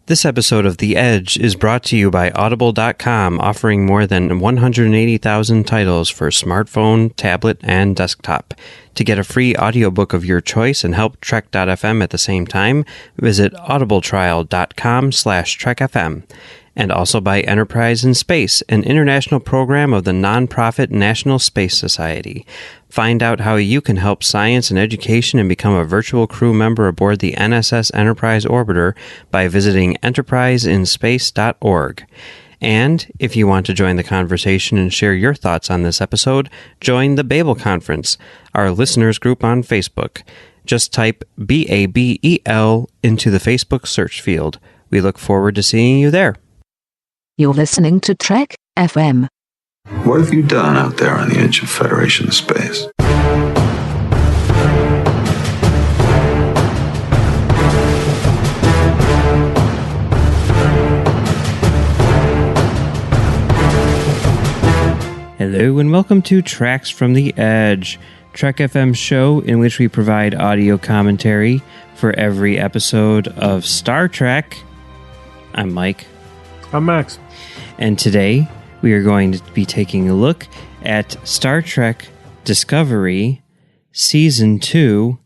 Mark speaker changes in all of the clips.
Speaker 1: This episode of The Edge is brought to you by Audible.com, offering more than 180,000 titles for smartphone, tablet, and desktop. To get a free audiobook of your choice and help Trek.fm at the same time, visit audibletrial.com/trekfm. And also by Enterprise in Space, an international program of the nonprofit National Space Society. Find out how you can help science and education and become a virtual crew member aboard the NSS Enterprise Orbiter by visiting enterpriseinspace.org. And if you want to join the conversation and share your thoughts on this episode, join the Babel Conference, our listeners group on Facebook. Just type BABEL into the Facebook search field. We look forward to seeing you there.
Speaker 2: You're listening to Trek FM.
Speaker 3: What have you done out there on the edge of Federation space?
Speaker 1: Hello and welcome to Tracks from the Edge, Trek FM show in which we provide audio commentary for every episode of Star Trek. I'm Mike.
Speaker 4: I'm Max.
Speaker 1: And today we are going to be taking a look at Star Trek Discovery, Season 2,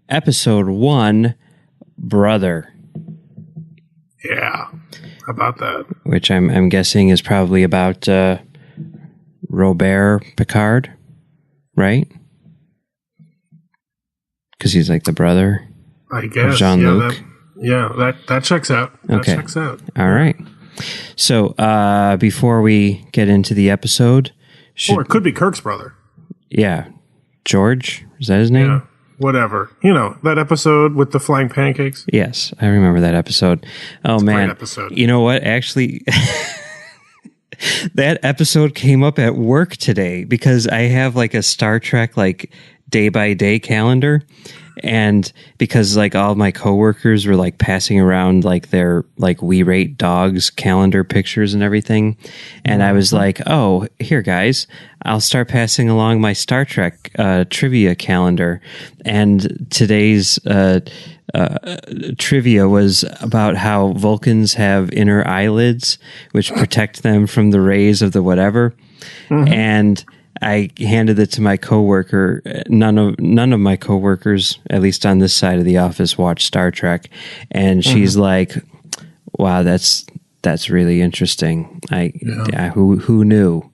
Speaker 1: Episode 1, Brother.
Speaker 4: Yeah, how about that?
Speaker 1: Which I'm guessing is probably about Robert Picard, right? Because he's like the brother
Speaker 4: I guess.
Speaker 1: of Jean-Luc.
Speaker 4: That checks out.
Speaker 1: Okay.
Speaker 4: Checks out.
Speaker 1: All right. So, before we get into the episode...
Speaker 4: Or it could be Kirk's brother.
Speaker 1: Yeah. George? Is that his name?
Speaker 4: Yeah, whatever. You know, that episode with the flying pancakes?
Speaker 1: Yes, I remember that episode. Oh, man.
Speaker 4: Great episode.
Speaker 1: You know what? Actually, that episode came up at work today because I have like a Star Trek like day-by-day calendar. And because like all my coworkers were like passing around like their like We Rate Dogs calendar pictures and everything. And I was like, oh, here guys, I'll start passing along my Star Trek trivia calendar. And today's trivia was about how Vulcans have inner eyelids, which protect them from the rays of the whatever. Mm-hmm. And I handed it to my coworker. None of my coworkers, at least on this side of the office, watch Star Trek, and she's like, "Wow, that's really interesting." Who knew?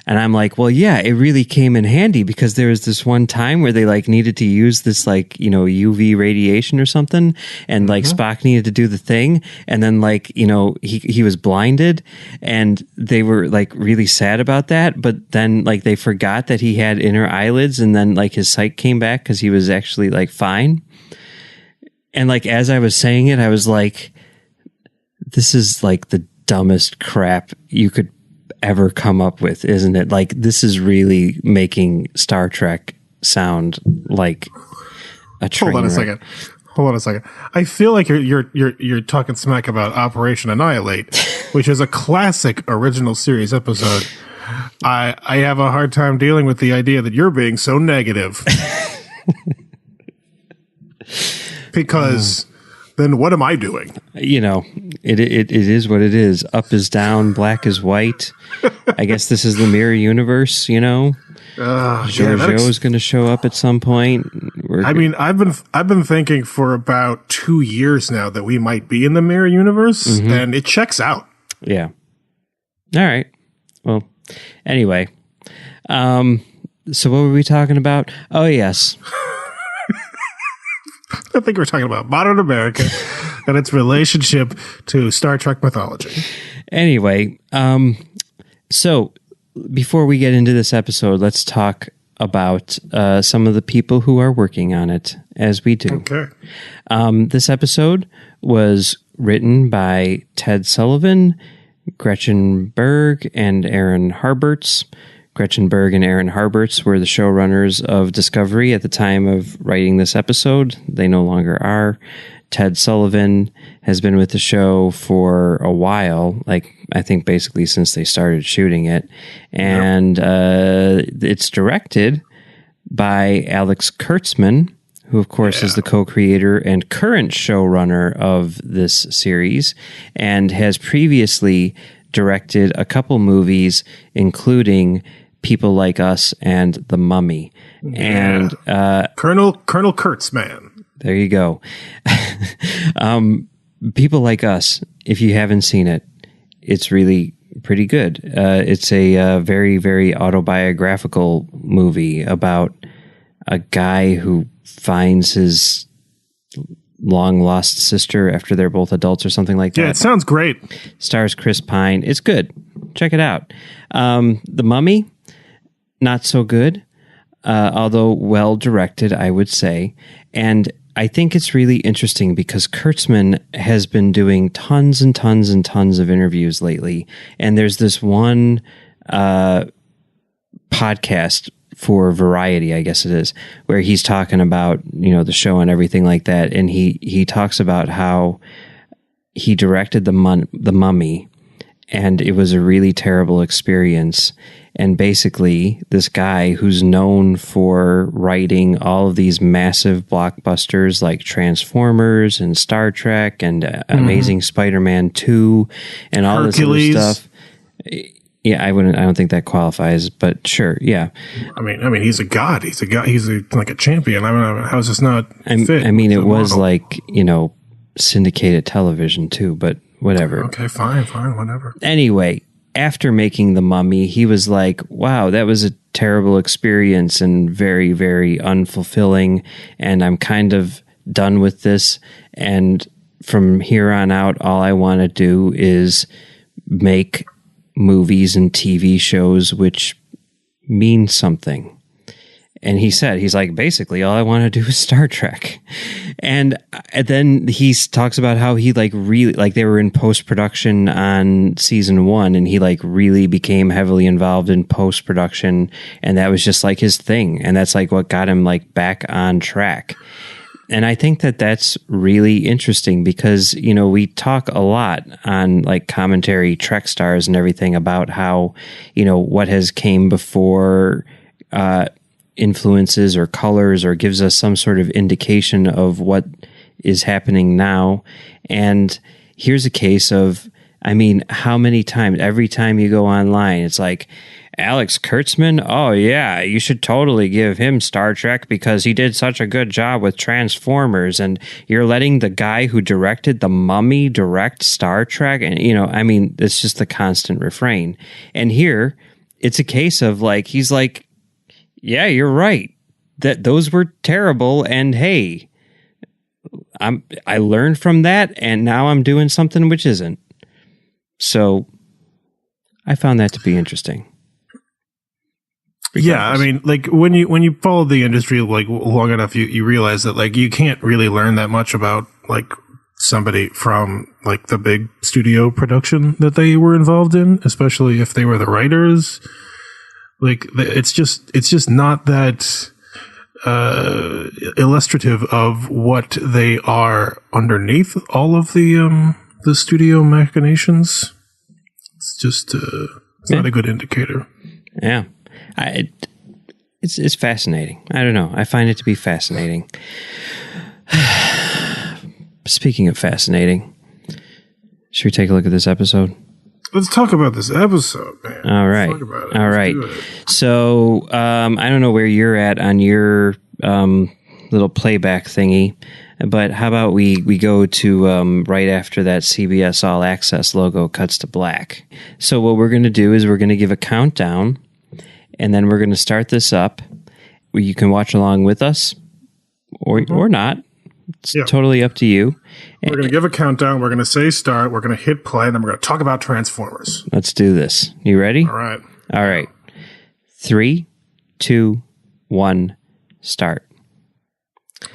Speaker 1: And I'm like, well, yeah, it really came in handy because there was this one time where they like needed to use this like, you know, UV radiation or something. And like Spock needed to do the thing. And then like, you know, he was blinded and they were like really sad about that. But then like they forgot that he had inner eyelids and then like his sight came back because he was actually like fine. And like, as I was saying it, I was like, this is like the dumbest crap you could ever come up with, isn't it? Like, this is really making Star Trek sound like a train
Speaker 4: Hold on a second. I feel like you're talking smack about Operation Annihilate, which is a classic original series episode. I have a hard time dealing with the idea that you're being so negative. Because then what am I doing?
Speaker 1: You know, it is what it is. Up is down, black is white. I guess this is the mirror universe, you know? Giorgio's going to show up at some point.
Speaker 4: I've been thinking for about 2 years now that we might be in the mirror universe, and it checks out.
Speaker 1: Yeah. All right. Well, anyway. So what were we talking about? Oh, yes.
Speaker 4: I think we're talking about modern America and its relationship to Star Trek mythology.
Speaker 1: Anyway, so before we get into this episode, let's talk about some of the people who are working on it, as we do.
Speaker 4: Okay.
Speaker 1: This episode was written by Ted Sullivan, Gretchen Berg, and Aaron Harberts. Gretchen Berg and Aaron Harberts were the showrunners of Discovery at the time of writing this episode. They no longer are. Ted Sullivan has been with the show for a while, like I think basically since they started shooting it. And it's directed by Alex Kurtzman, who, of course, is the co-creator and current showrunner of this series, and has previously directed a couple movies, including People Like Us and The Mummy. And
Speaker 4: Colonel Kurtzman.
Speaker 1: There you go. People Like Us, if you haven't seen it, it's really pretty good. It's a very, very autobiographical movie about a guy who finds his long-lost sister after they're both adults or something like that.
Speaker 4: Yeah, it sounds great.
Speaker 1: Stars Chris Pine. It's good. Check it out. The Mummy, not so good, although well-directed, I would say. And I think it's really interesting because Kurtzman has been doing tons and tons and tons of interviews lately. And there's this one podcast for Variety, I guess it is, where he's talking about, the show and everything like that. And he talks about how he directed the Mummy, and it was a really terrible experience. And basically, this guy who's known for writing all of these massive blockbusters like Transformers and Star Trek and Amazing Spider-Man 2 and all
Speaker 4: Hercules.
Speaker 1: This other stuff. Yeah, I don't think that qualifies, but sure, yeah.
Speaker 4: I mean, he's a god. He's like a champion. I mean, how is this not fit?
Speaker 1: I mean, it was like, syndicated television too, but whatever.
Speaker 4: Okay, fine, whatever.
Speaker 1: Anyway, after making The Mummy, he was like, wow, that was a terrible experience and very, very unfulfilling, and I'm kind of done with this, and from here on out, all I want to do is make movies and TV shows which mean something. And he said, he's like, basically, all I want to do is Star Trek. And then he talks about how he really they were in post-production on season 1, and he really became heavily involved in post-production. And that was just his thing. And that's what got him back on track. And I think that that's really interesting because, we talk a lot on commentary, Trek Stars and everything about how, what has came before, influences or colors or gives us some sort of indication of what is happening now. And here's a case of, how many times, every time you go online, it's Alex Kurtzman? Oh yeah, you should totally give him Star Trek because he did such a good job with Transformers, and you're letting the guy who directed The Mummy direct Star Trek? And, it's just the constant refrain. And here, it's a case of he's yeah, you're right. That those were terrible, and hey, I learned from that, and now I'm doing something which isn't. So I found that to be interesting.
Speaker 4: Yeah, when you follow the industry long enough, you realize that you can't really learn that much about somebody from the big studio production that they were involved in, especially if they were the writers. It's just not that illustrative of what they are underneath all of the studio machinations. It's just it's not a good indicator.
Speaker 1: Yeah, it's fascinating. I don't know. I find it to be fascinating. Speaking of fascinating, should we take a look at this episode?
Speaker 4: Let's talk about this episode, man.
Speaker 1: All right. All right. So, I don't know where you're at on your little playback thingy, but how about we go to right after that CBS All Access logo cuts to black. So what we're going to do is we're going to give a countdown, and then we're going to start this up. You can watch along with us or not. It's totally up to you.
Speaker 4: We're going to give a countdown. We're going to say start. We're going to hit play, and then we're going to talk about Transformers.
Speaker 1: Let's do this. You ready?
Speaker 4: All right.
Speaker 1: All right. 3, 2, 1, start.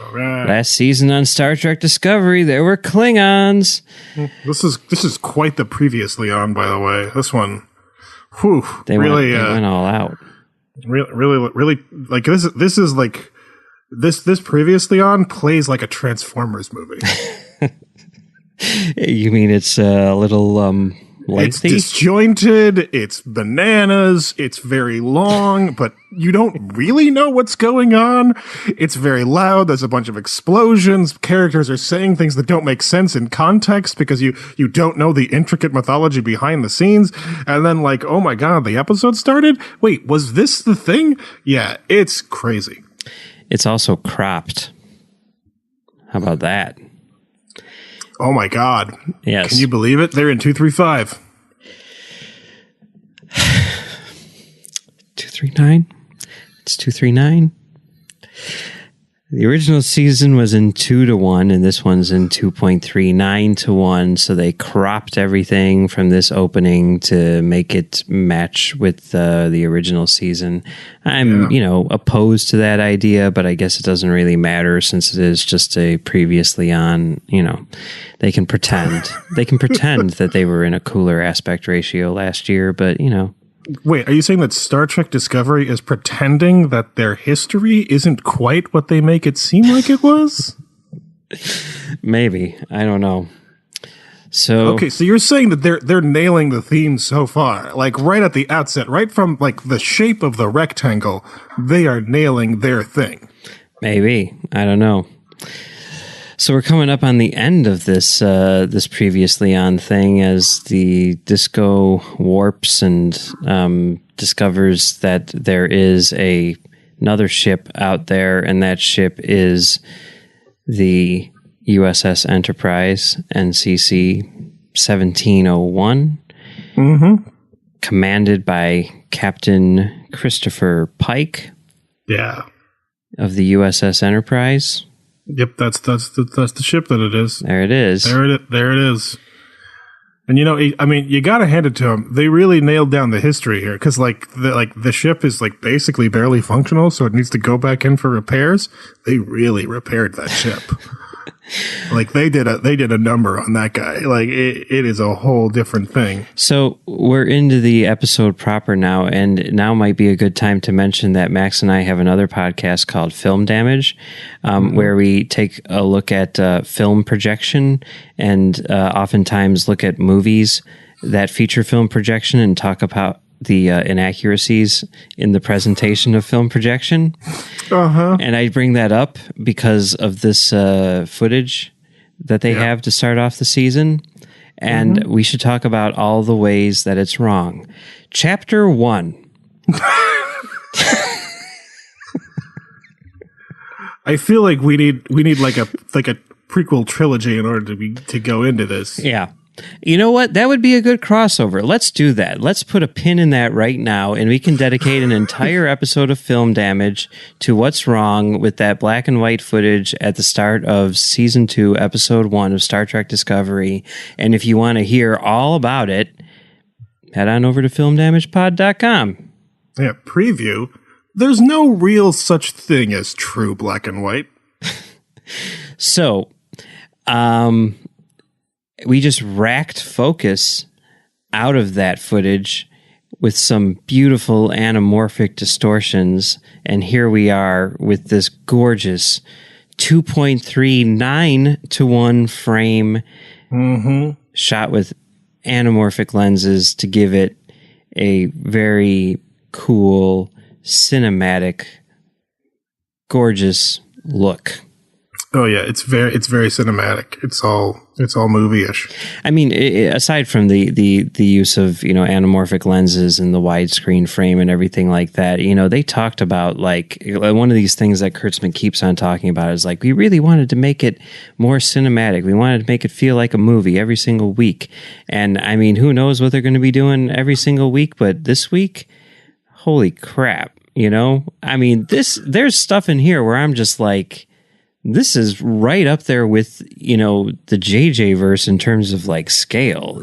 Speaker 4: All right.
Speaker 1: Last season on Star Trek Discovery, there were Klingons.
Speaker 4: This is quite the previously on, by the way. This one,
Speaker 1: they went all out.
Speaker 4: Really, this is this previously on plays like a Transformers movie.
Speaker 1: You mean it's a little
Speaker 4: It's disjointed, it's bananas, it's very long, but you don't really know what's going on. It's very loud, there's a bunch of explosions, characters are saying things that don't make sense in context because you don't know the intricate mythology behind the scenes. And then like, oh my god, the episode started? Wait, was this the thing? Yeah, it's crazy.
Speaker 1: It's also cropped. How about that?
Speaker 4: Oh my god.
Speaker 1: Yes.
Speaker 4: Can you believe it? They're in 235.
Speaker 1: 239? It's 239. The original season was in 2-1, and this one's in 2.39-1. So they cropped everything from this opening to make it match with the original season. I'm, opposed to that idea, but I guess it doesn't really matter since it is just a previously on. They can pretend that they were in a cooler aspect ratio last year, but
Speaker 4: Wait, are you saying that Star Trek Discovery is pretending that their history isn't quite what they make it seem like it was?
Speaker 1: Maybe. I don't know. So
Speaker 4: okay, so you're saying that they're nailing the theme so far, like right at the outset, right from like the shape of the rectangle, they are nailing their thing.
Speaker 1: Maybe. I don't know. So we're coming up on the end of this this previously on thing as the disco warps and discovers that there is another ship out there, and that ship is the USS Enterprise, NCC 1701, commanded by Captain Christopher Pike.
Speaker 4: Yeah,
Speaker 1: of the USS Enterprise.
Speaker 4: Yep, that's the ship that it is.
Speaker 1: There it is.
Speaker 4: There it is. And you got to hand it to them. They really nailed down the history here because the ship is like basically barely functional, so it needs to go back in for repairs. They really repaired that ship. Like they did a number on that guy. Like it is a whole different thing.
Speaker 1: So we're into the episode proper now, and now might be a good time to mention that Max and I have another podcast called Film Damage, where we take a look at film projection and oftentimes look at movies that feature film projection and talk about the inaccuracies in the presentation of film projection. And I bring that up because of this footage that they have to start off the season. And we should talk about all the ways that it's wrong. Chapter 1.
Speaker 4: I feel like we need like a prequel trilogy in order to go into this.
Speaker 1: Yeah. You know what? That would be a good crossover. Let's do that. Let's put a pin in that right now, and we can dedicate an entire episode of Film Damage to what's wrong with that black and white footage at the start of Season 2, Episode 1 of Star Trek Discovery. And if you want to hear all about it, head on over to filmdamagepod.com.
Speaker 4: Yeah, preview. There's no real such thing as true black and white.
Speaker 1: So, we just racked focus out of that footage with some beautiful anamorphic distortions. And here we are with this gorgeous 2.39-1 frame shot with anamorphic lenses to give it a very cool, cinematic, gorgeous look.
Speaker 4: Oh yeah, it's very cinematic. It's all movie-ish. I
Speaker 1: mean, aside from the use of anamorphic lenses and the widescreen frame and everything like that, they talked about like one of these things that Kurtzman keeps on talking about is like we really wanted to make it more cinematic. We wanted to make it feel like a movie every single week. And I mean, who knows what they're going to be doing every single week? But this week, holy crap! I mean, there's stuff in here where I'm just like. This is right up there with, the JJ verse in terms of like scale,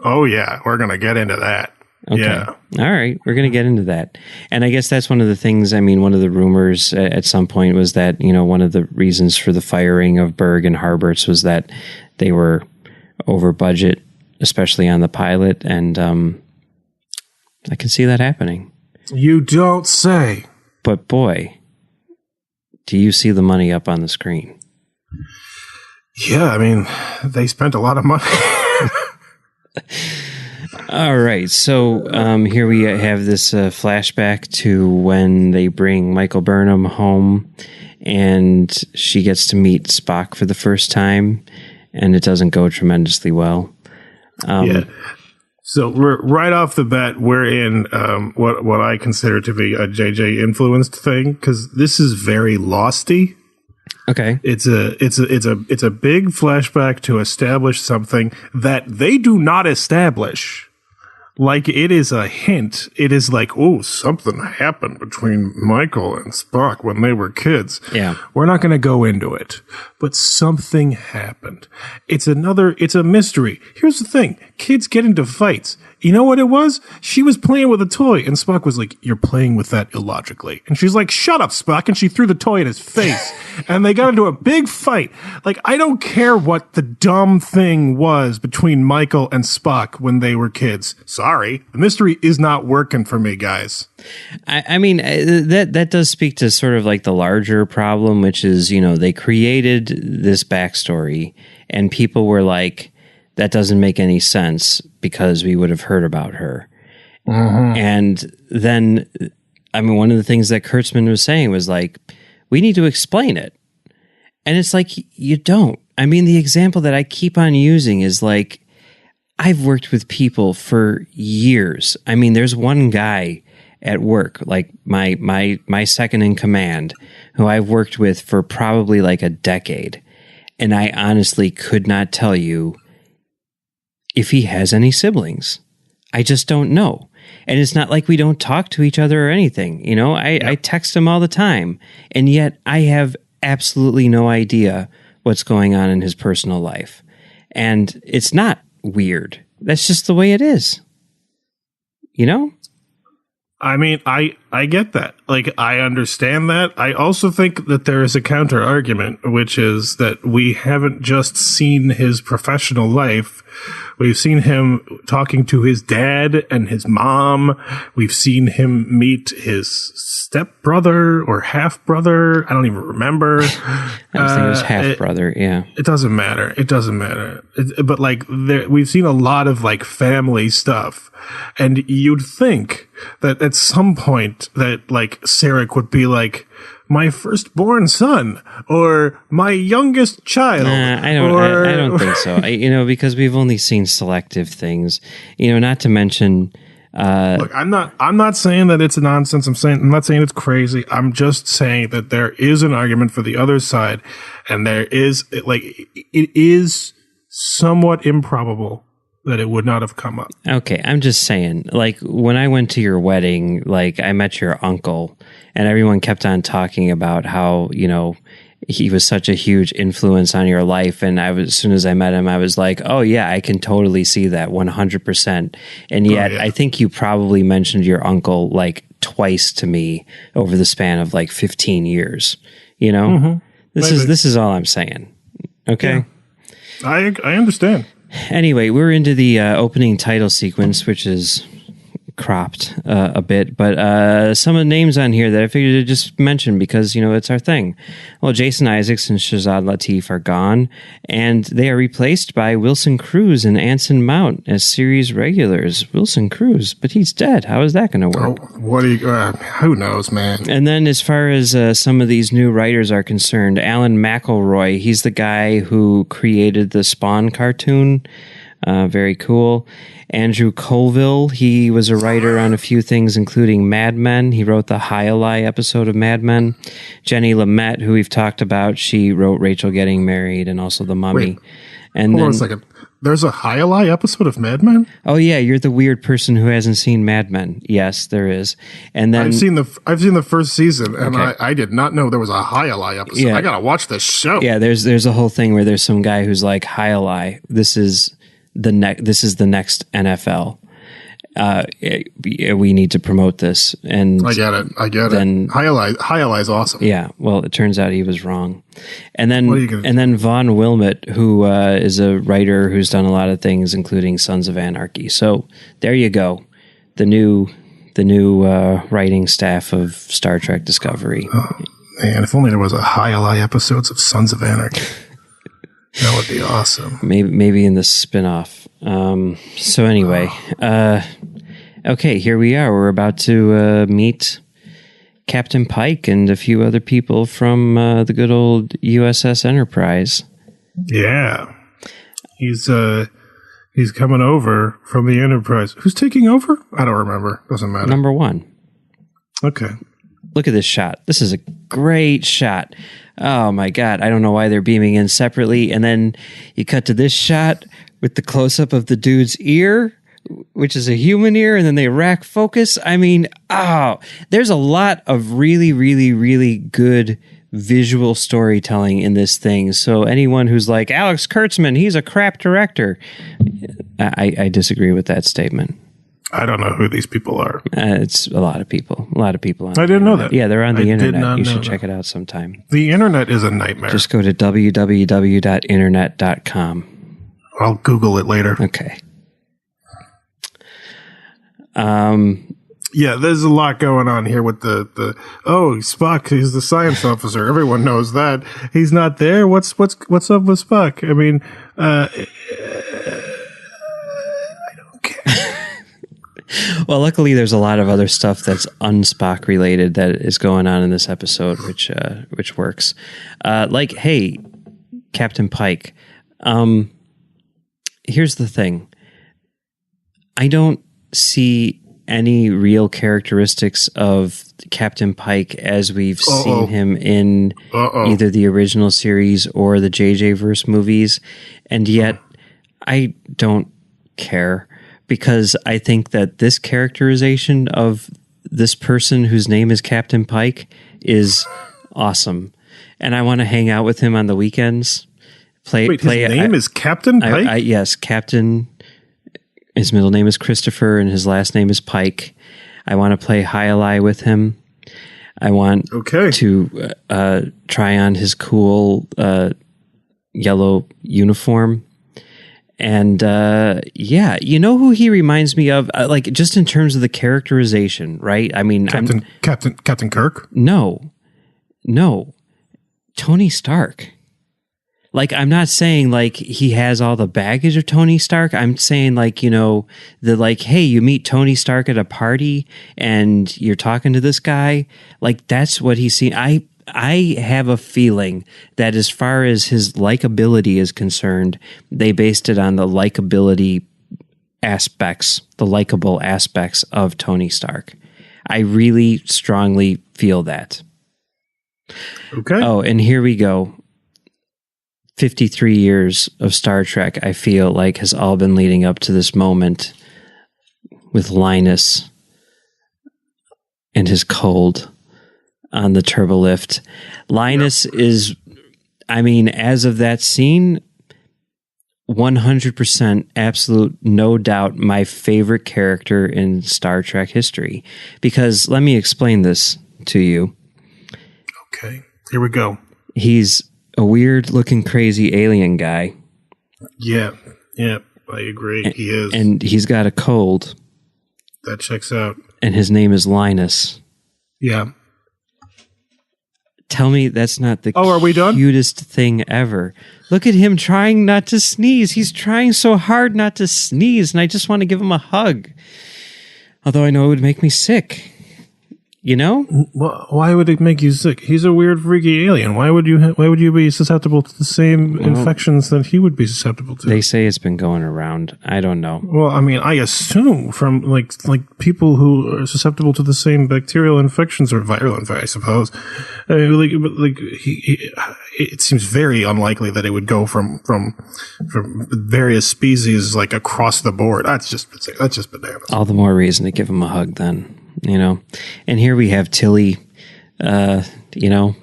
Speaker 4: Oh yeah, we're going to get into that.
Speaker 1: Okay.
Speaker 4: Yeah.
Speaker 1: All right, we're going to get into that. And I guess that's one of the things, one of the rumors at some point was that, one of the reasons for the firing of Berg and Harberts was that they were over budget, especially on the pilot. And I can see that happening.
Speaker 4: You don't say.
Speaker 1: But boy... do you see the money up on the screen?
Speaker 4: Yeah, they spent a lot of money.
Speaker 1: All right, so here we have this flashback to when they bring Michael Burnham home, and she gets to meet Spock for the first time, and it doesn't go tremendously well.
Speaker 4: Yeah. So we're right off the bat, we're in what I consider to be a JJ influenced thing, because this is very Losty.
Speaker 1: Okay.
Speaker 4: It's a big flashback to establish something that they do not establish. Like, it is a hint. It is like, oh, something happened between Michael and Spock when they were kids.
Speaker 1: Yeah.
Speaker 4: We're not going to go into it, but something happened. It's a mystery. Here's the thing. Kids get into fights. You know what it was? She was playing with a toy, and Spock was like, you're playing with that illogically. And she's like, shut up, Spock. And she threw the toy in his face. And they got into a big fight. Like, I don't care what the dumb thing was between Michael and Spock when they were kids. Sorry. The mystery is not working for me, guys.
Speaker 1: I mean, that does speak to sort of like the larger problem, which is, they created this backstory, and people were like, that doesn't make any sense because we would have heard about her. Mm-hmm. And then, I mean, one of the things that Kurtzman was saying was like, we need to explain it. And it's like, you don't. I mean, the example that I keep on using is like, I've worked with people for years. I mean, there's one guy at work, like my second in command, who I've worked with for probably like a decade. And I honestly could not tell you if he has any siblings. I just don't know. And it's not like we don't talk to each other or anything. I text him all the time. And yet I have absolutely no idea what's going on in his personal life. And it's not weird. That's just the way it is.
Speaker 4: I mean, I get that. Like, I understand that. I also think that there is a counter argument, which is that we haven't just seen his professional life. We've seen him talking to his dad and his mom. We've seen him meet his stepbrother or half brother. I don't even remember.
Speaker 1: I was thinking it was half brother. Yeah.
Speaker 4: It doesn't matter. But like, we've seen a lot of like family stuff. And you'd think that at some point that like Sarek would be like, my firstborn son or my youngest child.
Speaker 1: I don't think so. Because we've only seen selective things, not to mention,
Speaker 4: look, I'm not saying that it's nonsense. I'm not saying it's crazy. I'm just saying that there is an argument for the other side, and it is somewhat improbable that it would not have come up.
Speaker 1: Okay, I'm just saying, like, when I went to your wedding, like, I met your uncle, and everyone kept on talking about how, he was such a huge influence on your life. And as soon as I met him, I was like, oh yeah, I can totally see that 100%. And yet I think you probably mentioned your uncle like twice to me over the span of like 15 years. Mm-hmm. This is all I'm saying. Okay.
Speaker 4: Yeah. I understand.
Speaker 1: Anyway, we're into the opening title sequence, which is cropped a bit, but some of the names on here that I figured to just mention because, it's our thing. Well, Jason Isaacs and Shazad Latif are gone, and they are replaced by Wilson Cruz and Anson Mount as series regulars. Wilson Cruz, but he's dead. How is that going to work?
Speaker 4: Who knows, man?
Speaker 1: And then as far as some of these new writers are concerned, Alan McElroy, he's the guy who created the Spawn cartoon. Very cool. Andrew Colville, he was a writer on a few things, including Mad Men. He wrote the High-Lie episode of Mad Men. Jenny Lamette, who we've talked about, she wrote Rachel Getting Married and also The Mummy.
Speaker 4: Wait, hold on a second. There's a High-Lie episode of Mad Men?
Speaker 1: Oh yeah, you're the weird person who hasn't seen Mad Men. Yes, there is. And then
Speaker 4: I've seen the first season, and okay. I did not know there was a High-Lie episode. Yeah. I gotta watch this show.
Speaker 1: Yeah, there's a whole thing where there's some guy who's like, High-Lie, this is the next NFL. We need to promote this. And
Speaker 4: I get it. Then High-Lie is awesome.
Speaker 1: Yeah. Well, it turns out he was wrong. And then Vaughn Wilmot, who is a writer who's done a lot of things, including Sons of Anarchy. So there you go. The new writing staff of Star Trek Discovery.
Speaker 4: Oh, man, if only there was a High-Lie episodes of Sons of Anarchy. That would be awesome.
Speaker 1: Maybe in the spinoff. So anyway, okay, here we are. We're about to meet Captain Pike and a few other people from the good old USS Enterprise.
Speaker 4: Yeah, he's coming over from the Enterprise. Who's taking over? I don't remember. Doesn't matter.
Speaker 1: Number 1.
Speaker 4: Okay.
Speaker 1: Look at this shot. This is a great shot. Oh my God. I don't know why they're beaming in separately. And then you cut to this shot with the close-up of the dude's ear, which is a human ear, and then they rack focus. I mean, there's a lot of really, really, really good visual storytelling in this thing. So anyone who's like, Alex Kurtzman, he's a crap director, I disagree with that statement.
Speaker 4: I don't know who these people are.
Speaker 1: It's a lot of people. A lot of people.
Speaker 4: I didn't know that.
Speaker 1: Yeah, they're on the internet. You should
Speaker 4: know
Speaker 1: check it out sometime.
Speaker 4: The internet is a nightmare.
Speaker 1: Just go to www.internet.com.
Speaker 4: I'll Google it later.
Speaker 1: Okay.
Speaker 4: Yeah, there's a lot going on here with the Spock, he's the science officer. Everyone knows that. He's not there. What's up with Spock? I mean, I don't care.
Speaker 1: Well, luckily there's a lot of other stuff that's un-Spock related that is going on in this episode, which works. Like, hey, Captain Pike, here's the thing. I don't see any real characteristics of Captain Pike as we've seen him in either the original series or the JJ Verse movies, and yet I don't care, because I think that this characterization of this person whose name is Captain Pike is awesome, and I want to hang out with him on the weekends.
Speaker 4: His name is Captain Pike?
Speaker 1: Yes, Captain. His middle name is Christopher, and his last name is Pike. I want to play High-Ally with him. I want to try on his cool yellow uniform. And yeah, you know who he reminds me of? Like, just in terms of the characterization, right? I mean,
Speaker 4: Captain Kirk?
Speaker 1: No. Tony Stark. Like, I'm not saying like he has all the baggage of Tony Stark. I'm saying like, you know, hey, you meet Tony Stark at a party and you're talking to this guy. Like, that's what he's seen. I have a feeling that as far as his likability is concerned, they based it on the likability aspects, the likable aspects of Tony Stark. I really strongly feel that.
Speaker 4: Okay.
Speaker 1: Oh, and here we go. 53 years of Star Trek, I feel like, has all been leading up to this moment with Linus and his cold on the turbolift. Linus is, I mean, as of that scene, 100% absolute, no doubt, my favorite character in Star Trek history. Because let me explain this to you.
Speaker 4: Okay, here we go.
Speaker 1: He's a weird-looking, crazy alien guy.
Speaker 4: Yeah, I agree. He is.
Speaker 1: And he's got a cold.
Speaker 4: That checks out.
Speaker 1: And his name is Linus.
Speaker 4: Yeah.
Speaker 1: Tell me that's not the
Speaker 4: are we done?
Speaker 1: cutest thing ever. Look at him trying not to sneeze. He's trying so hard not to sneeze, and I just want to give him a hug. Although I know it would make me sick. You know?
Speaker 4: Why would it make you sick? He's a weird, freaky alien. Why would you be susceptible to the same infections that he would be susceptible to?
Speaker 1: They say it's been going around. I don't know.
Speaker 4: Well, I mean, I assume from like people who are susceptible to the same bacterial infections or viral infections, I suppose. I mean, it seems very unlikely that it would go from various species like across the board. That's just bananas.
Speaker 1: All the more reason to give him a hug then. You know, and here we have Tilly, you know,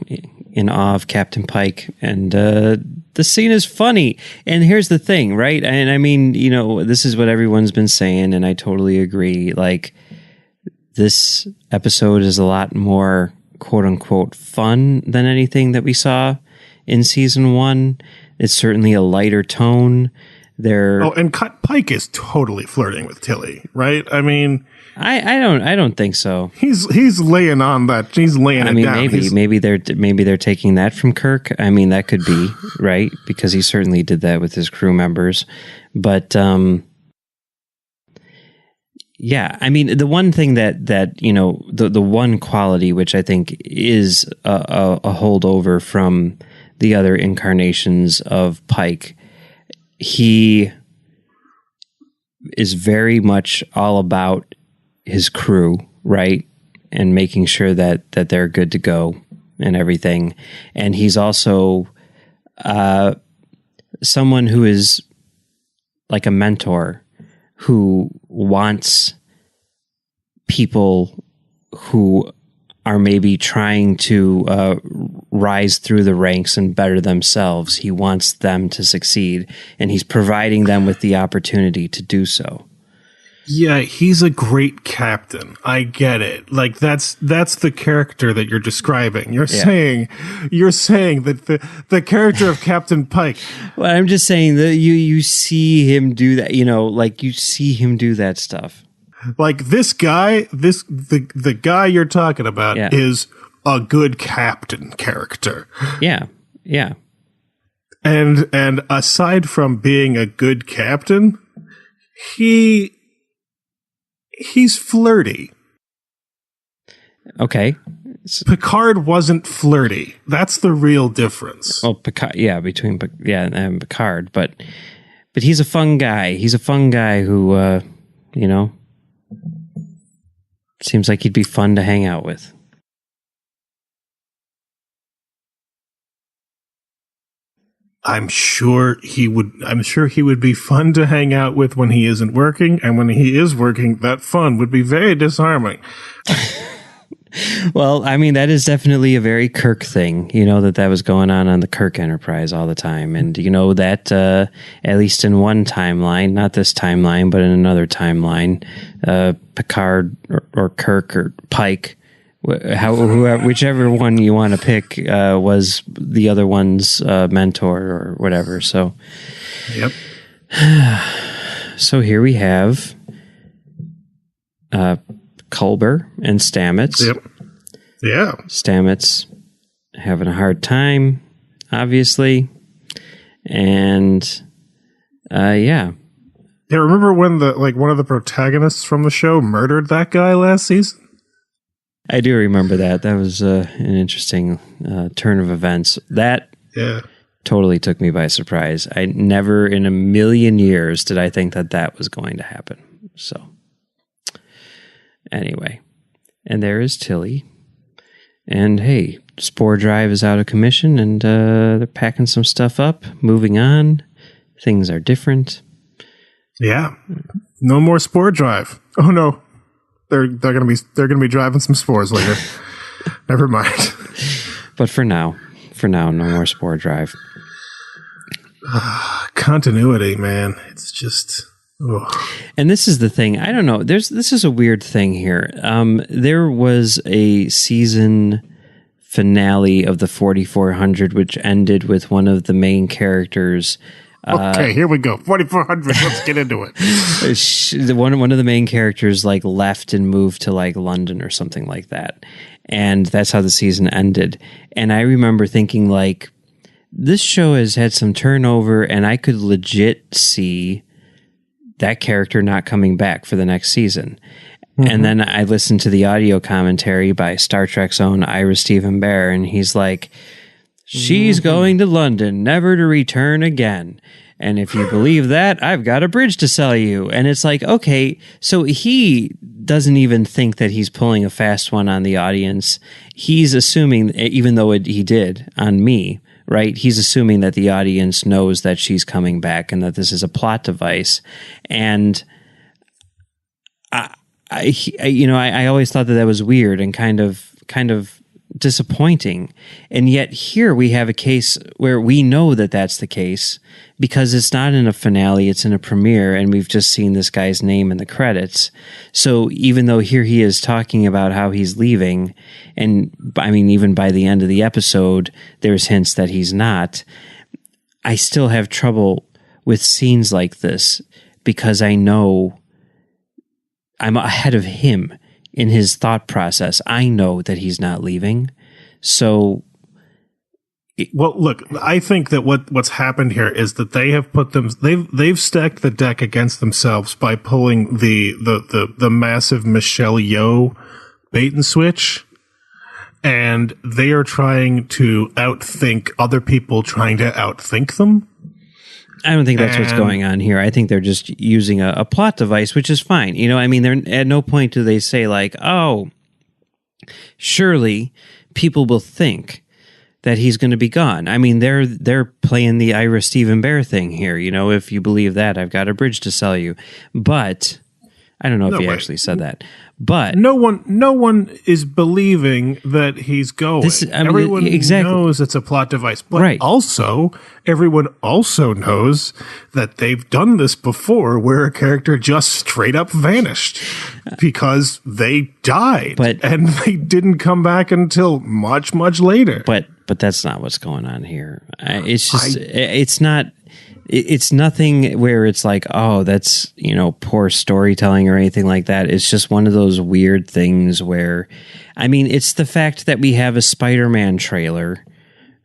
Speaker 1: in awe of Captain Pike, and the scene is funny. And here's the thing, right? And I mean, you know, this is what everyone's been saying, and I totally agree. Like, this episode is a lot more "quote unquote" fun than anything that we saw in season 1. It's certainly a lighter tone.
Speaker 4: and Pike is totally flirting with Tilly, right? I mean,
Speaker 1: I don't think so.
Speaker 4: He's laying on that. He's laying it down.
Speaker 1: Maybe they're taking that from Kirk. I mean, that could be right, because he certainly did that with his crew members. But yeah, I mean, the one thing that the one quality which I think is a holdover from the other incarnations of Pike, he is very much all about his crew, right? And making sure that they're good to go and everything. And he's also someone who is like a mentor, who wants people who are maybe trying to rise through the ranks and better themselves. He wants them to succeed, and he's providing them with the opportunity to do so.
Speaker 4: Yeah, he's a great captain. I get it. Like that's the character that you're describing. You're saying that the character of Captain Pike.
Speaker 1: Well, I'm just saying that you see him do that, like you see him do that stuff.
Speaker 4: Like this guy, the guy you're talking about is a good captain character.
Speaker 1: Yeah. Yeah.
Speaker 4: And aside from being a good captain, he's flirty.
Speaker 1: Okay.
Speaker 4: Picard wasn't flirty. That's the real difference.
Speaker 1: Well, Picard, between and Picard, but he's a fun guy. He's a fun guy who, seems like he'd be fun to hang out with.
Speaker 4: I'm sure he would be fun to hang out with when he isn't working, and when he is working, that fun would be very disarming.
Speaker 1: Well, I mean, that is definitely a very Kirk thing, that was going on the Kirk Enterprise all the time. And that, at least in one timeline, not this timeline, but in another timeline, Picard or Kirk or Pike, whichever one you want to pick, was the other one's mentor or whatever. So,
Speaker 4: yep.
Speaker 1: So here we have Culber and Stamets.
Speaker 4: Yep. Yeah.
Speaker 1: Stamets having a hard time, obviously. And yeah.
Speaker 4: Yeah, remember when one of the protagonists from the show murdered that guy last season?
Speaker 1: I do remember that. That was an interesting turn of events. That totally took me by surprise. I never in a million years did I think that was going to happen. So anyway, and there is Tilly. And hey, Spore Drive is out of commission, and they're packing some stuff up, moving on. Things are different.
Speaker 4: Yeah, no more Spore Drive. Oh no, they're gonna be driving some spores later. Never mind.
Speaker 1: But for now, no more Spore Drive.
Speaker 4: Continuity, man. It's just. Ugh.
Speaker 1: And this is the thing. I don't know. This is a weird thing here. There was a season finale of the 4400, which ended with one of the main characters.
Speaker 4: Okay, here we go. 4400. Let's get into it.
Speaker 1: One of the main characters left and moved to London or something like that, and that's how the season ended. And I remember thinking this show has had some turnover, and I could legit see that character not coming back for the next season. Mm-hmm. And then I listened to the audio commentary by Star Trek's own Ira Stephen Bear, and he's like, she's going to London, never to return again. And if you believe that, I've got a bridge to sell you. And it's like, okay, so he doesn't even think that he's pulling a fast one on the audience. He's assuming, even though he did on me, right? He's assuming that the audience knows that she's coming back and that this is a plot device. And I always thought that was weird and kind of disappointing. And yet here we have a case where we know that that's the case because it's not in a finale, it's in a premiere, and we've just seen this guy's name in the credits. So even though here he is talking about how he's leaving, and I mean, even by the end of the episode, there's hints that he's not, I still have trouble with scenes like this because I know I'm ahead of him in his thought process. I know that he's not leaving. So,
Speaker 4: well, look, I think that what's happened here is that they have they've stacked the deck against themselves by pulling the massive Michelle Yeoh bait and switch, and they are trying to outthink other people trying to outthink them.
Speaker 1: I don't think that's what's going on here. I think they're just using a plot device, which is fine. You know, I mean, they're at no point do they say like, oh, surely people will think that he's going to be gone. I mean, they're playing the Ira Stephen Bear thing here. You know, if you believe that, I've got a bridge to sell you. But I don't know if he actually said that. But
Speaker 4: no one is believing that he's going. Everyone knows it's a plot device. But also, everyone also knows that they've done this before where a character just straight up vanished because they died. And they didn't come back until much, much later.
Speaker 1: But that's not what's going on here. It's just, it's not... It's nothing where it's like, oh, that's, you know, poor storytelling or anything like that. It's just one of those weird things where, I mean, it's the fact that we have a Spider-Man trailer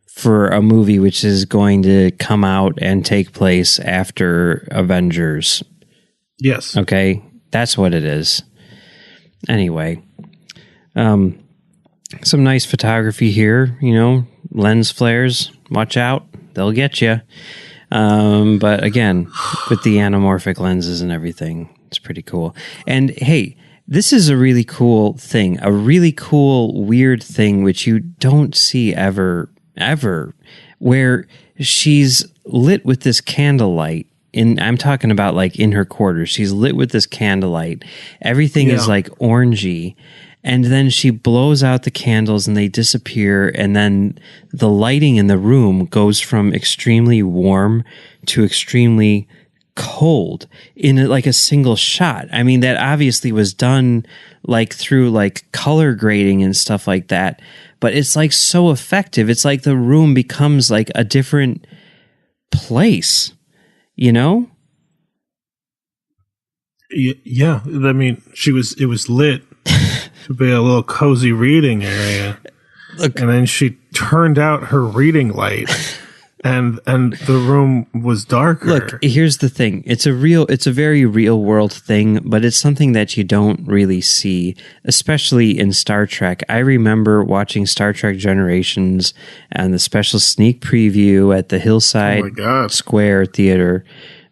Speaker 1: for a movie which is going to come out and take place after Avengers.
Speaker 4: Yes.
Speaker 1: Okay. That's what it is. Anyway, some nice photography here, you know, lens flares, watch out. They'll get you. But again, with the anamorphic lenses and everything, it's pretty cool. And hey, this is a really cool thing, a really cool, weird thing, which you don't see ever, where she's lit with this candlelight. I'm talking about like in her quarters. She's lit with this candlelight. Everything is like orangey. And then she blows out the candles and they disappear. And then the lighting in the room goes from extremely warm to extremely cold in like a single shot. I mean, that obviously was done like through like color grading and stuff like that. But it's like so effective. It's like the room becomes like a different place, you know?
Speaker 4: Yeah. I mean, it was lit. To be a little cozy reading area. Look, and then she turned out her reading light and the room was darker.
Speaker 1: Look, here's the thing. It's a very real world thing, but it's something that you don't really see, especially in Star Trek. I remember watching Star Trek Generations and the special sneak preview at the Hillside Square Theater.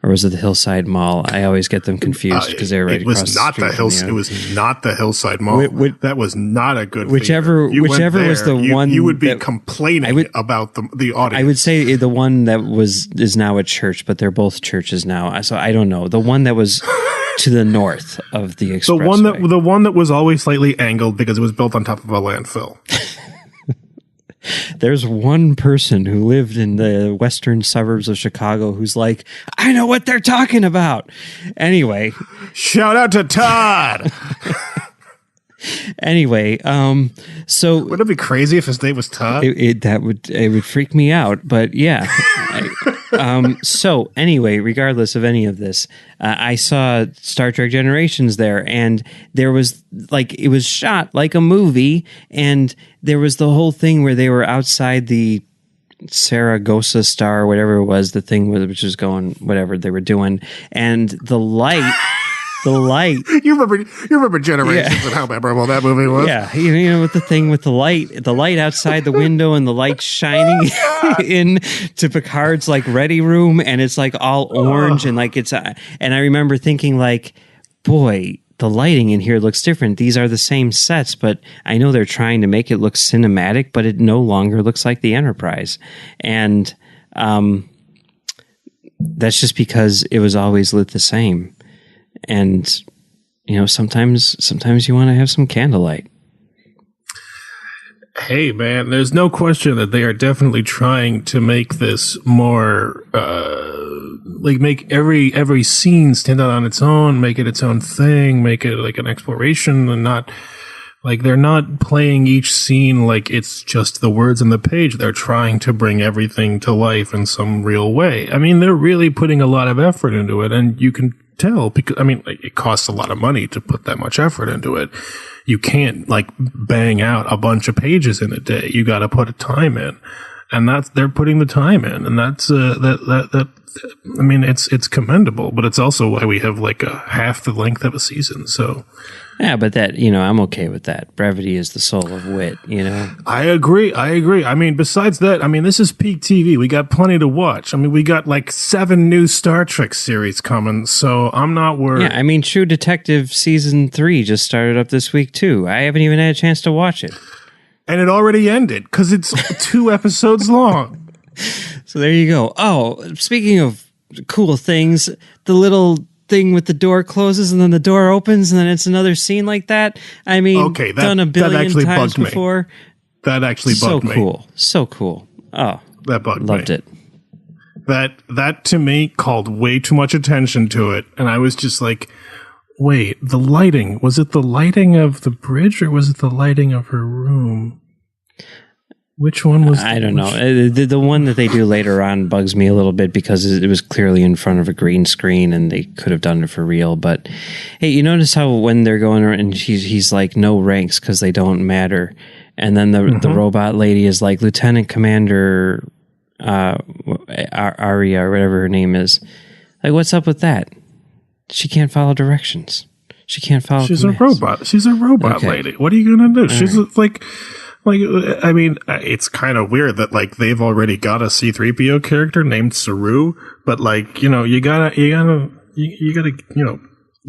Speaker 1: Or was it the Hillside Mall? I always get them confused because they're right across the street.
Speaker 4: It was not the Hillside Mall. That was not a good
Speaker 1: whichever
Speaker 4: theater.
Speaker 1: Was the one
Speaker 4: you would be complaining about the audience.
Speaker 1: I would say the one that is now a church, but they're both churches now. So I don't know. The one that was to the north of the expressway.
Speaker 4: The one that was always slightly angled because it was built on top of a landfill.
Speaker 1: There's one person who lived in the western suburbs of Chicago who's like, I know what they're talking about. Anyway.
Speaker 4: Shout out to Todd.
Speaker 1: Anyway, so
Speaker 4: would it be crazy if his name was Todd?
Speaker 1: It would freak me out, but yeah. So anyway, regardless of any of this, I saw Star Trek Generations there, and there was like, it was shot like a movie, and there was the whole thing where they were outside the Saragossa Star, whatever it was, the thing which was going, whatever they were doing, and the light. You
Speaker 4: remember Generations and how memorable that movie was.
Speaker 1: Yeah, you know, with the thing with the light outside the window and the light shining in to Picard's like ready room, and it's like all orange and like it's. And I remember thinking like, boy, the lighting in here looks different. These are the same sets, but I know they're trying to make it look cinematic, but it no longer looks like the Enterprise, and that's just because it was always lit the same. And, you know, sometimes you want to have some candlelight.
Speaker 4: Hey, man, there's no question that they are definitely trying to make this more, like make every scene stand out on its own, make it its own thing, make it like an exploration and not Like, they're not playing each scene like it's just the words on the page. They're trying to bring everything to life in some real way. I mean, they're really putting a lot of effort into it, and you can tell because, I mean, like, it costs a lot of money to put that much effort into it. You can't, like, bang out a bunch of pages in a day. You got to put a time in. And they're putting the time in. And that's, I mean, it's commendable, but it's also why we have like a half the length of a season. So.
Speaker 1: Yeah, but that, I'm okay with that. Brevity is the soul of wit,
Speaker 4: I agree. I mean, besides that, I mean, this is peak TV. We got plenty to watch. I mean, we got like 7 new Star Trek series coming, so I'm not worried.
Speaker 1: Yeah, I mean, True Detective Season 3 just started up this week, too. I haven't even had a chance to watch it.
Speaker 4: And it already ended, because it's 2 episodes long.
Speaker 1: So there you go. Oh, speaking of cool things, the little thing with the door closes and then the door opens and then it's another scene like that. I mean,
Speaker 4: okay,
Speaker 1: done a billion times before.
Speaker 4: That actually bugged me.
Speaker 1: So cool. So cool. Oh,
Speaker 4: that bugged me.
Speaker 1: Loved it.
Speaker 4: That to me called way too much attention to it. And I was just like, wait, the lighting, was it the lighting of the bridge or was it the lighting of her room? Which one was
Speaker 1: I don't know. The one that they do later on bugs me a little bit because it was clearly in front of a green screen and they could have done it for real. But hey, you notice how when they're going around and he's like, no ranks because they don't matter. And then the robot lady is like Lieutenant Commander Aria or whatever her name is. Like, what's up with that? She can't follow directions. She can't follow
Speaker 4: She's
Speaker 1: commands.
Speaker 4: a robot. She's a robot lady. What are you going to do? She's like, I mean, it's kind of weird that like they've already got a C-3PO character named Saru, but like, you gotta,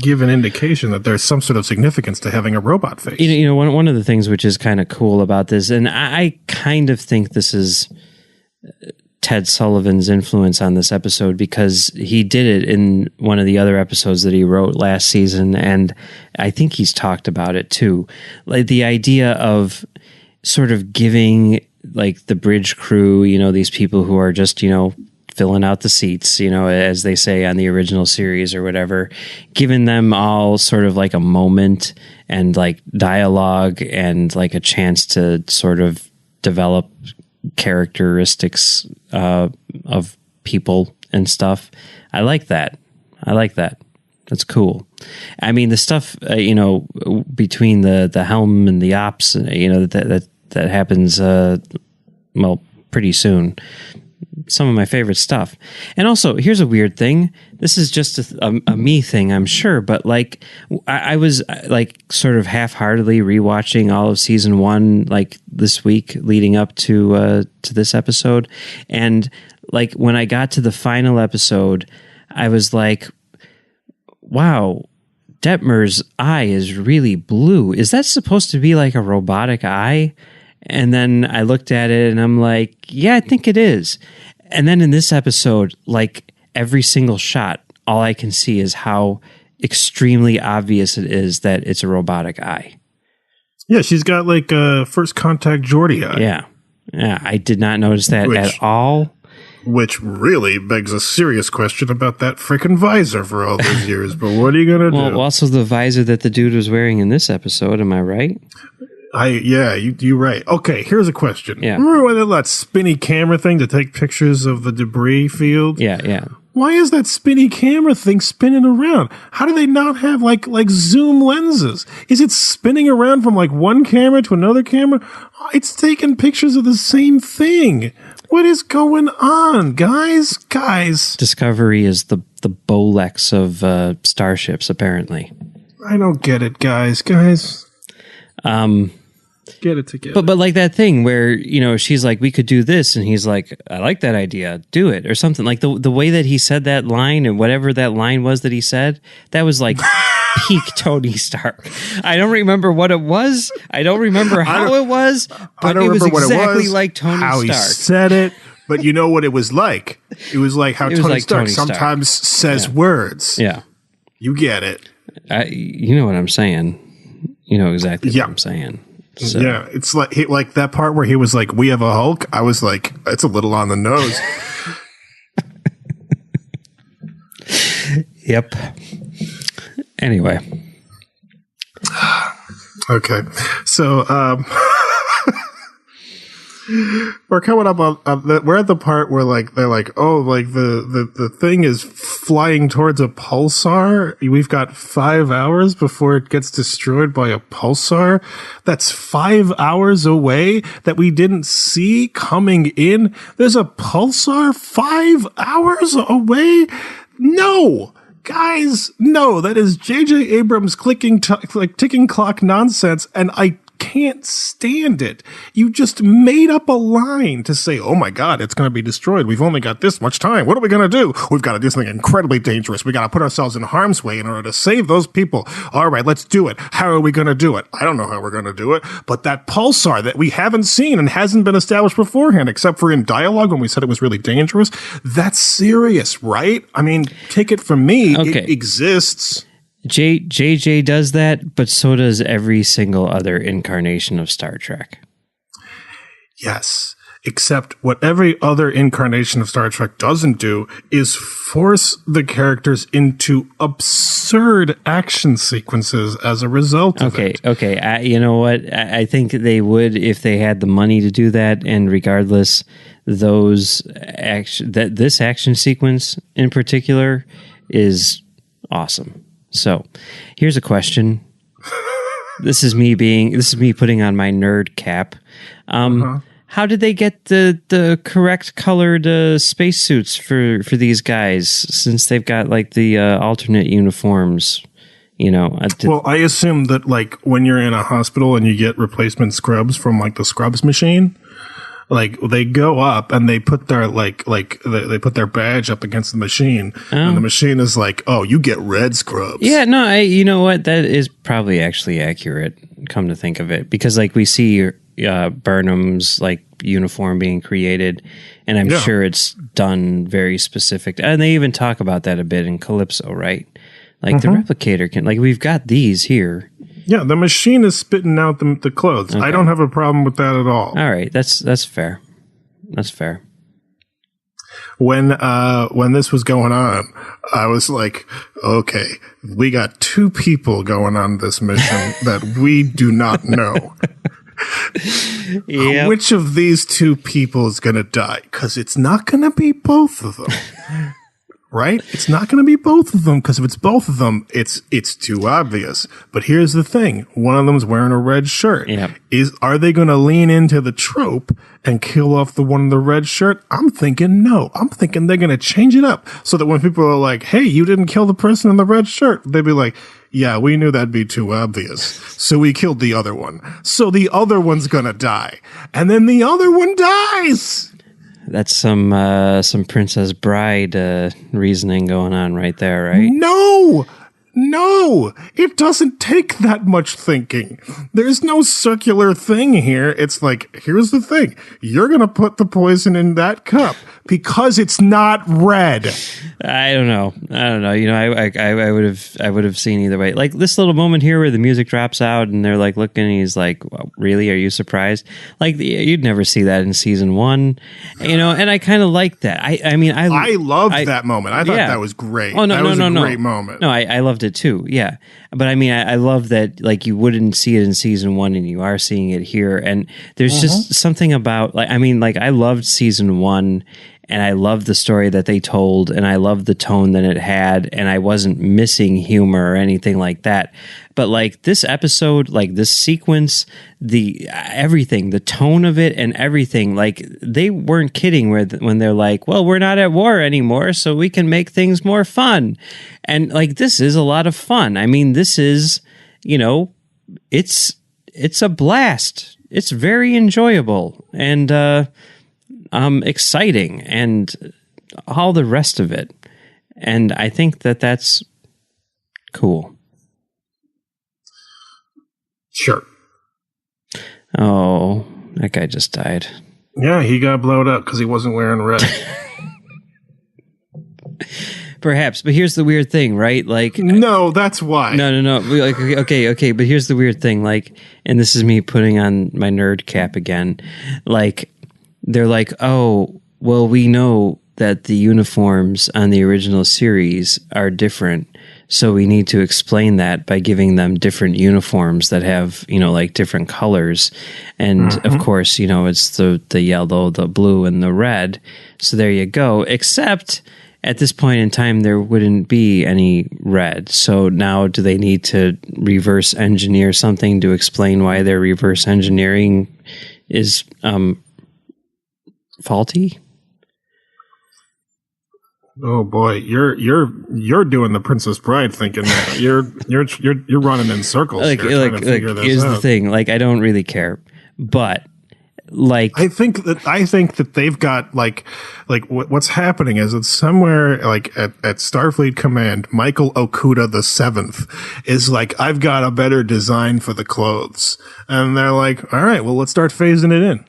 Speaker 4: give an indication that there's some sort of significance to having a robot face.
Speaker 1: One of the things which is kind of cool about this, and I kind of think this is Ted Sullivan's influence on this episode because he did it in one of the other episodes that he wrote last season, and I think he's talked about it too. Like the idea of sort of giving like the bridge crew, these people who are just, filling out the seats, as they say on the original series or whatever, giving them all sort of like a moment and like dialogue and like a chance to sort of develop characteristics of people and stuff. I like that. That's cool. I mean, the stuff, between the helm and the ops, that happens, pretty soon. Some of my favorite stuff. And also, here's a weird thing. This is just a me thing, I'm sure, but like, I was like sort of half-heartedly rewatching all of season 1, like this week leading up to this episode. And like, when I got to the final episode, I was like, wow, Detmer's eye is really blue. Is that supposed to be like a robotic eye? And then I looked at it and I'm like, yeah, I think it is. And then in this episode, like every single shot, all I can see is how extremely obvious it is that it's a robotic eye. Yeah,
Speaker 4: she's got like a First Contact Geordi eye.
Speaker 1: Yeah, I did not notice that at all.
Speaker 4: Which really begs a serious question about that freaking visor for all those years. But what are you going to do?
Speaker 1: Well, also the visor that the dude was wearing in this episode, am I right?
Speaker 4: You're right. Okay, here's a question.
Speaker 1: Yeah.
Speaker 4: Remember when that spinny camera thing to take pictures of the debris field?
Speaker 1: Yeah.
Speaker 4: Why is that spinny camera thing spinning around? How do they not have like zoom lenses? Is it spinning around from like one camera to another camera? Oh, it's taking pictures of the same thing. What is going on, guys?
Speaker 1: Discovery is the Bolex of starships, apparently.
Speaker 4: I don't get it, guys. Get it together.
Speaker 1: But like that thing where, she's like, we could do this. And he's like, I like that idea. Do it. Or something. Like the way that he said that line and whatever that line was that he said, that was like peak Tony Stark. I don't remember what it was. I don't remember how it was. But it was exactly like Tony Stark.
Speaker 4: How he said it. But you know what it was like? It was like how Tony Stark sometimes says words.
Speaker 1: Yeah.
Speaker 4: You get it.
Speaker 1: You know what I'm saying. You know exactly what I'm saying. So.
Speaker 4: Yeah, it's like that part where he was like, "We have a Hulk." I was like, "It's a little on the nose."
Speaker 1: Yep. Anyway.
Speaker 4: Okay. So, we're coming up on we're at the part where like they're like, oh, like the thing is flying towards a pulsar. We've got 5 hours before it gets destroyed by a pulsar. That's 5 hours away that we didn't see coming in. There's a pulsar 5 hours away. No. Guys, no, that is J.J. Abrams ticking clock nonsense, and I can't stand it. You just made up a line to say, oh my God, it's going to be destroyed. We've only got this much time. What are we going to do? We've got to do something incredibly dangerous. We got to put ourselves in harm's way in order to save those people. All right, let's do it. How are we going to do it? I don't know how we're going to do it, but that pulsar that we haven't seen and hasn't been established beforehand, except for in dialogue when we said it was really dangerous, that's serious, right? I mean, take it from me. Okay. It exists.
Speaker 1: JJ does that, but so does every single other incarnation of Star Trek.
Speaker 4: Yes, except what every other incarnation of Star Trek doesn't do is force the characters into absurd action sequences as a result of it.
Speaker 1: Okay. You know what? I think they would if they had the money to do that, and regardless, this action sequence in particular is awesome. So, here's a question. This is me putting on my nerd cap. How did they get the correct colored spacesuits for these guys, since they've got like the alternate uniforms? You know.
Speaker 4: Well, I assume that like when you're in a hospital and you get replacement scrubs from like the scrubs machine. Like they go up and they put their they put their badge up against the machine, and the machine is like, "Oh, you get red scrubs."
Speaker 1: Yeah, no, you know what? That is probably actually accurate. Come to think of it, because like we see Burnham's like uniform being created, and I'm sure it's done very specific. And they even talk about that a bit in Calypso, right? Like the replicator can, like we've got these here.
Speaker 4: Yeah, the machine is spitting out the clothes. Okay. I don't have a problem with that at all.
Speaker 1: All right, that's fair. That's fair.
Speaker 4: When this was going on, I was like, okay, we got 2 people going on this mission that we do not know. Yep. Which of these 2 people is going to die? Because it's not going to be both of them. Right? It's not going to be both of them, because if it's both of them, it's too obvious. But here's the thing. One of them's wearing a red shirt.
Speaker 1: Yep.
Speaker 4: Are they going to lean into the trope and kill off the one in the red shirt? I'm thinking no. I'm thinking they're going to change it up so that when people are like, hey, you didn't kill the person in the red shirt, they'd be like, yeah, we knew that'd be too obvious. So we killed the other one. So the other one's going to die. And then the other one dies.
Speaker 1: That's some Princess Bride reasoning going on right there, right?
Speaker 4: No, it doesn't take that much thinking. There's no circular thing here. It's like, here's the thing. You're going to put the poison in that cup because it's not red.
Speaker 1: I don't know. You know, I would have seen either way. Like this little moment here where the music drops out and they're like looking, and he's like, well, really? Are you surprised? Like you'd never see that in season 1, you know, and I kind of like that. I mean, I loved
Speaker 4: that moment. I thought that was great.
Speaker 1: Oh, no,
Speaker 4: that was a great moment.
Speaker 1: No, I loved it too. Yeah. But I mean, I love that, like, you wouldn't see it in season 1 and you are seeing it here. And there's just something about, like, I mean, like, I loved season 1 and I loved the story that they told, and I loved the tone that it had, and I wasn't missing humor or anything like that. But like this episode, like this sequence, everything, the tone of it and everything, like they weren't kidding when they're like, well, we're not at war anymore, so we can make things more fun. And like, this is a lot of fun. I mean, this is, you know, it's a blast. It's very enjoyable and exciting and all the rest of it. And I think that's cool.
Speaker 4: Sure.
Speaker 1: Oh, that guy just died.
Speaker 4: Yeah, he got blown up because he wasn't wearing red.
Speaker 1: Perhaps, but here's the weird thing, right? Like,
Speaker 4: no, that's why.
Speaker 1: No. Like, okay. But here's the weird thing, like, and this is me putting on my nerd cap again. Like, they're like, oh, well, we know that the uniforms on the original series are different So we need to explain that by giving them different uniforms that have, like different colors. And of course, it's the yellow, the blue, and the red. So there you go. Except at this point in time, there wouldn't be any red. So now do they need to reverse engineer something to explain why their reverse engineering is faulty?
Speaker 4: Oh boy, you're doing the Princess Bride thinking that. You're running in circles here trying to figure this
Speaker 1: here's
Speaker 4: out.
Speaker 1: the thing, I don't really care, but I think
Speaker 4: that they've got what's happening is it's somewhere like at Starfleet Command, Michael Okuda the Seventh is like, I've got a better design for the clothes, and they're like, all right, well, let's start phasing it in.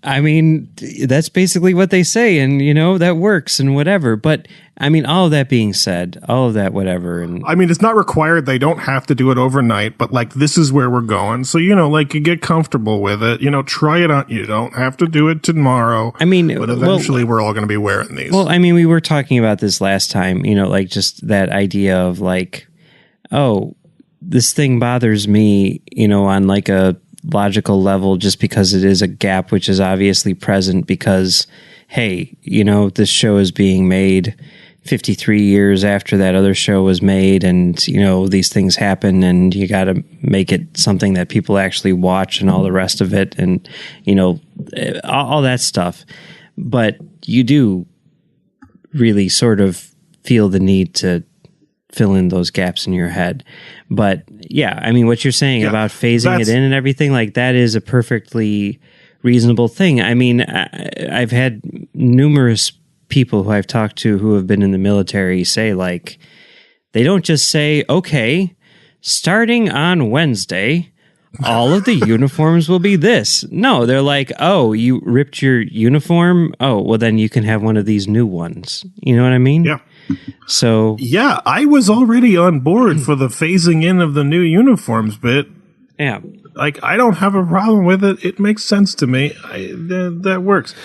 Speaker 1: I mean, that's basically what they say, and that works and whatever. But I mean, all of that being said, all of that whatever, and
Speaker 4: I mean, it's not required. They don't have to do it overnight, but this is where we're going. So you get comfortable with it. Try it out. You don't have to do it tomorrow.
Speaker 1: I mean,
Speaker 4: but eventually we're all going to be wearing these.
Speaker 1: Well, I mean, we were talking about this last time. Just that idea of oh, this thing bothers me. On a logical level, just because it is a gap which is obviously present because, hey, this show is being made 53 years after that other show was made, and these things happen, and you got to make it something that people actually watch and all the rest of it, and all that stuff. But you do really sort of feel the need to fill in those gaps in your head. But yeah, I mean, what you're saying about phasing it in and everything, that is a perfectly reasonable thing. I mean, I've had numerous people who I've talked to who have been in the military say they don't just say, okay, starting on Wednesday, all of the uniforms will be this. No, they're like, oh, you ripped your uniform? Oh, well, then you can have one of these new ones. You know what I mean?
Speaker 4: Yeah.
Speaker 1: So
Speaker 4: yeah, I was already on board for the phasing in of the new uniforms bit.
Speaker 1: Yeah.
Speaker 4: I don't have a problem with it. It makes sense to me. That works.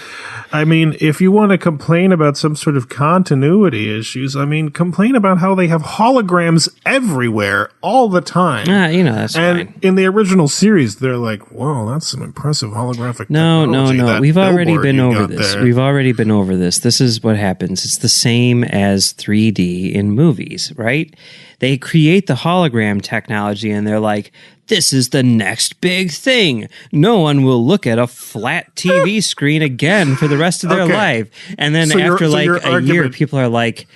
Speaker 4: I mean, if you want to complain about some sort of continuity issues, I mean, complain about how they have holograms everywhere all the time.
Speaker 1: That's
Speaker 4: and
Speaker 1: fine.
Speaker 4: In the original series, they're like, "Whoa, that's some impressive holographic technology."
Speaker 1: No.
Speaker 4: That
Speaker 1: We've already
Speaker 4: billboard
Speaker 1: been
Speaker 4: you
Speaker 1: over
Speaker 4: got
Speaker 1: this.
Speaker 4: there.
Speaker 1: We've already been over this. This is what happens. It's the same as 3D in movies, right? They create the hologram technology and they're like, this is the next big thing. No one will look at a flat TV screen again for the rest of their life. And then after a year, people are like,